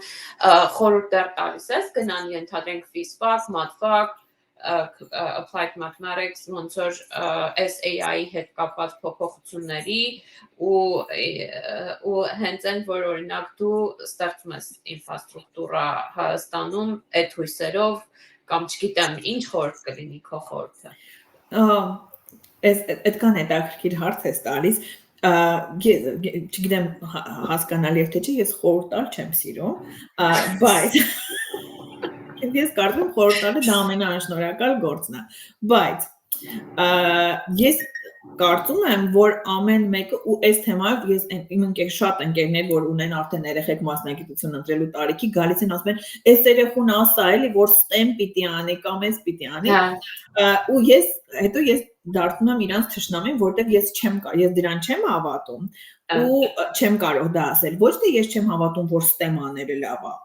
խորհուրդ դեռ տալիս ես գնան ենթադրենք FISPAC, MATFAC, Applied Mathematics, ոնց որ SAI-ի հետ կապված փոփոխությունների ու հենց այն, որ օրինակ դու ստեղծում ես ինֆրաստրուկտուրա Հայաստանում այդ հույսերով կամ չգիտեմ ինչ խորհուրդ կլինի քո խորհուրդը։ Այդքան հետաքրքիր հարց ես տալիս, չգիտեմ հասկանալի է թե չէ, ես խորհուրդ տալ չեմ սիրում, բայց ես կարծում եմ խորհուրդ տալը դա ամենաանշնորհակալ գործն է, բայց ես կարծում եմ, որ ամեն մեկը ու այս թեմայով ես իմ շատ ընկերներ, որ ունեն արդեն երեխեք մասնագիտություն ընտրելու տարիքի, գալիս են ասում են, այս երեխուն ասա էլի, որ STEM պիտի անի կամ այս պիտի անի, ու հետո ես դարձնում եմ իրանց թշնամին, որտեղ ես դրան չեմ հավատում ու չեմ կարող դա ասել, ոչ թե ես չեմ հավատում, որ STEM աները լավ է,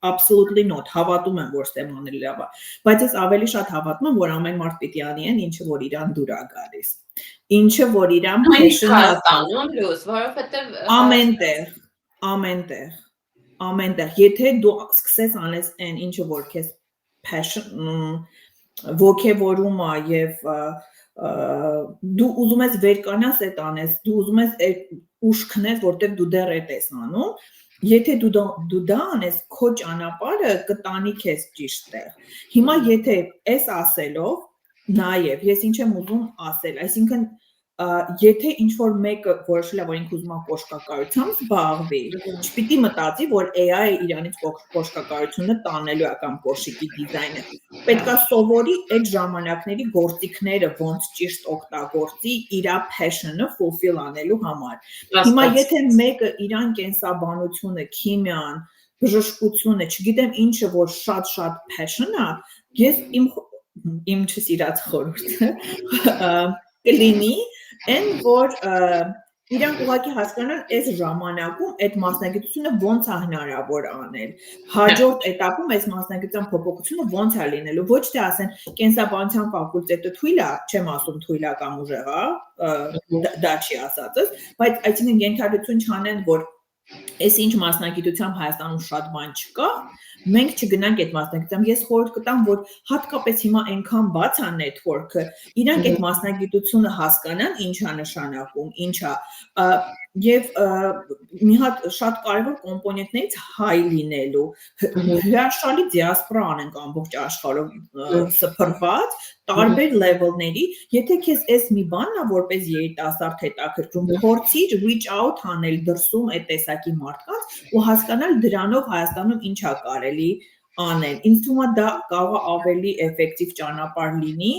absolutely not, հավատում եմ, որ STEM աները լավ է, բայց ես ավելի շատ հավատում եմ, որ ամեն մարդ պիտի անի են, ինչը որ իրան դուր է գալիս, ինչը որ իրան Հայաստանում լույս, որովհետև ամենտեղ, եթե դու սկսես անես այն, ինչը որ քեզ ոգևորում է եւ դու ուզում ես վեր կանաս այդ անես, դու ուզում ես ուշ քնես, որտեղ դու դեռ այդ ես անում, եթե դու դա անես, քո ճանապարհը կտանի քեզ ճիշտ տեղ։ Հիմա եթե այս ասելով, նաև ես ինչ եմ ուզում ասել, այսինքն եթե ինչ-որ մեկը որոշել է, որ ինքը ուզում է կոշկակարությամբ զբաղվի, չպիտի մտածի, որ AI-ը իրանից կոշկակարությունը տանելու է կամ կոշիկի դիզայնը։ Պետք է սովորի այդ ժամանակների գործիքները ոնց ճիշտ օգտագործի իր passion-ը fulfill անելու համար։ Հիմա եթե մեկը իրան կենսաբանությունը, քիմիան, բժշկությունը, չգիտեմ ինչը, որ շատ-շատ passion է, ես իմ չսիրած խորհուրդը կլինի այն, որ իրանք ուղղակի հասկանան այս ժամանակում այդ մասնագիտությունը ոնց է հնարավոր անել, հաջորդ этаպում այս մասնագիտության փոփոխությունը ոնց է լինելու, ոչ թե ասեն կենսաբանության ֆակուլտետը թույլ է, չեմ ասում թույլ է կամ ուժեղ է, դա չի ասածս, բայց այսինքն ենթադրություն չանեն, որ այս ինչ մասնագիտությամբ Հայաստանում շատ բան չկա, մենք չգնանք այդ մասնագիտությամբ, ես խորհուրդ կտամ, որ հատկապես հիմա այնքան բաց է network-ը, իրանք այդ մասնագիտությունը հասկանան, ինչ է նշանակում, ինչ է, եւ մի հատ շատ կարևոր կոմպոնենտներից հայ լինելու, հրաշալի դիասպորա անենք ամբողջ աշխարհով սփռված, տարբեր level-ների, եթե քեզ այս մի բանն է, որպես երիտասարդ հետաքրքրում, փորձիր reach out անել դրսում այդ տեսակի մարդկանց ու հասկանալ դրանով Հայաստանում ինչ է կարելի անել։ Ինձ թվում է դա կարող է ավելի էֆեկտիվ ճանապարհ լինի,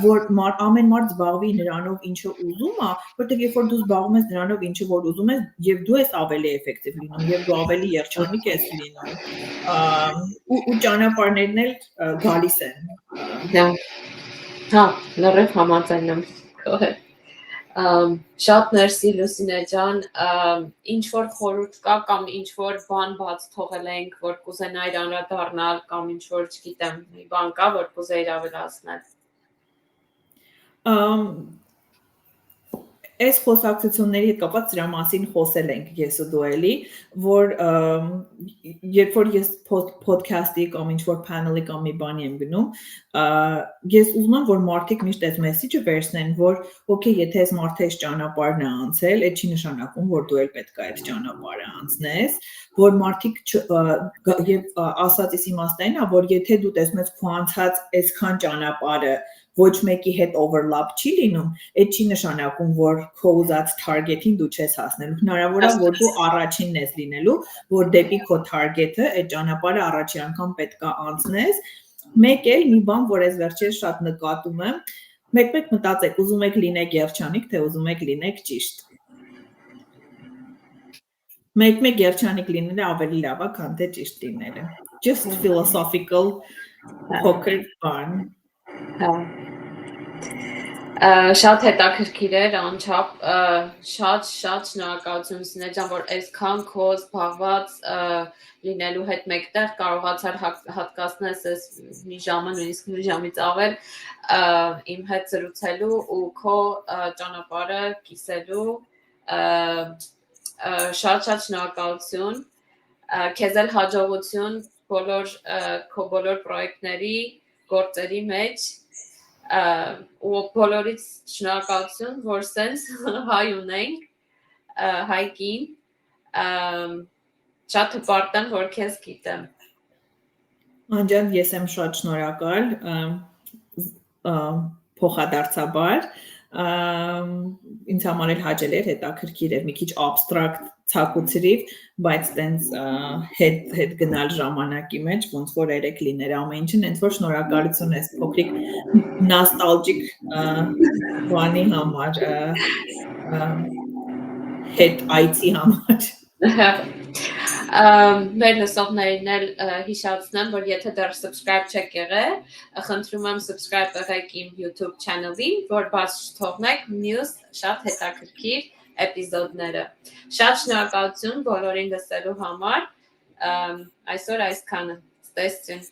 որ ամեն մարդ զբաղվի նրանով ինչը ուզում է, որտեղ երբ որ դու զբաղվում ես նրանով ինչը որ ուզում ես, եւ դու ես ավելի էֆեկտիվ լինում, եւ դու ավելի երջանիկ ես լինում, ու ճանապարհներն էլ գալիս են։ Հա, լրիվ համաձայն եմ քո հետ։ Շատ մերսի Լուսինե ջան, ինչ որ խորհուրդ կա կամ ինչ որ բան բաց թողել ենք, որ կուզենայիր անդրադառնալ կամ ինչ որ, չգիտեմ, մի բան կա, որ կուզեիր ավելացնել։ Այս խոսակցությունների հետ կապված դրա մասին խոսել ենք ես ու դու էլի, որ երբ որ ես podcast-ի կամ ինչ-որ panel-ի կամ մի բանի եմ գնում, ես ուզում եմ, որ մարդիկ միշտ այս message-ը վերցնեն, որ okay, եթե այս մարդը այս ճանապարհն է անցել, այդ չի նշանակում, որ դու էլ պետք է այդ ճանապարհը անցնես, որ մարդիկ եւ ասածիս իմաստն է, որ եթե դու տեսնում ես քո անցած այսքան ճանապարհը ոչ մեկի հետ overlap չի լինում, այդ չի նշանակում, որ քո ուզած target-ին դու չես հասնելու։ Հնարավոր է, որ դու առաջինն ես լինելու, որ դեպի քո target-ը այդ ճանապարհը առաջի անգամ պետք է անցնես։ Մեկ էլ մի բան, որ ես վերջերս շատ նկատում եմ, մեկ-մեկ մտածեք, ուզում եք լինեք երջանիկ, թե ուզում եք լինեք ճիշտ։ Մեկ-մեկ երջանիկ լինելը ավելի լավ է, քան թե ճիշտ լինելը։ Just philosophical poker fun. Շատ հետաքրքիր էր անչափ շատ շնորհակալություն Սինե ջան, որ այսքան քո զբաղված լինելու հետ մեկտեղ կարողացար հատկացնես այս մի ժամը, նույնիսկ մի ժամից ավել իմ հետ զրուցելու ու քո ճանապարհը կիսելու շատ շնորհակալություն քեզ էլ հաջողություն քո բոլոր պրոյեկտների գործերի մեջ ու բոլորից շնորհակալություն, որ սենց հայ ունենք, հայկին, շատ հպարտ եմ, որ քեզ գիտեմ։ Անջան, ես եմ շատ շնորհակալ փոխադարձաբար ինձ համար էլ հաճելի էր, հետաքրքիր էր, մի քիչ abstract ցակուցրիվ, բայց տենց հետ գնալ ժամանակի մեջ, ոնց որ երեք լիներ ամեն ինչն, հենց որ շնորհակալություն ես փոքրիկ նոստալգիկ բանի համար, հետ այցի համար։ Մեր լսողներին էլ հիշեցնեմ, որ եթե դեռ subscribe չեք եղել, խնդրում եմ subscribe եղեք իմ YouTube channel-ին, որ բաց թողնեք մյուս շատ հետաքրքիր էպիզոդները։ Շատ շնորհակալություն բոլորին լսելու համար։ Այսօր այսքանը։ Ստեսություն։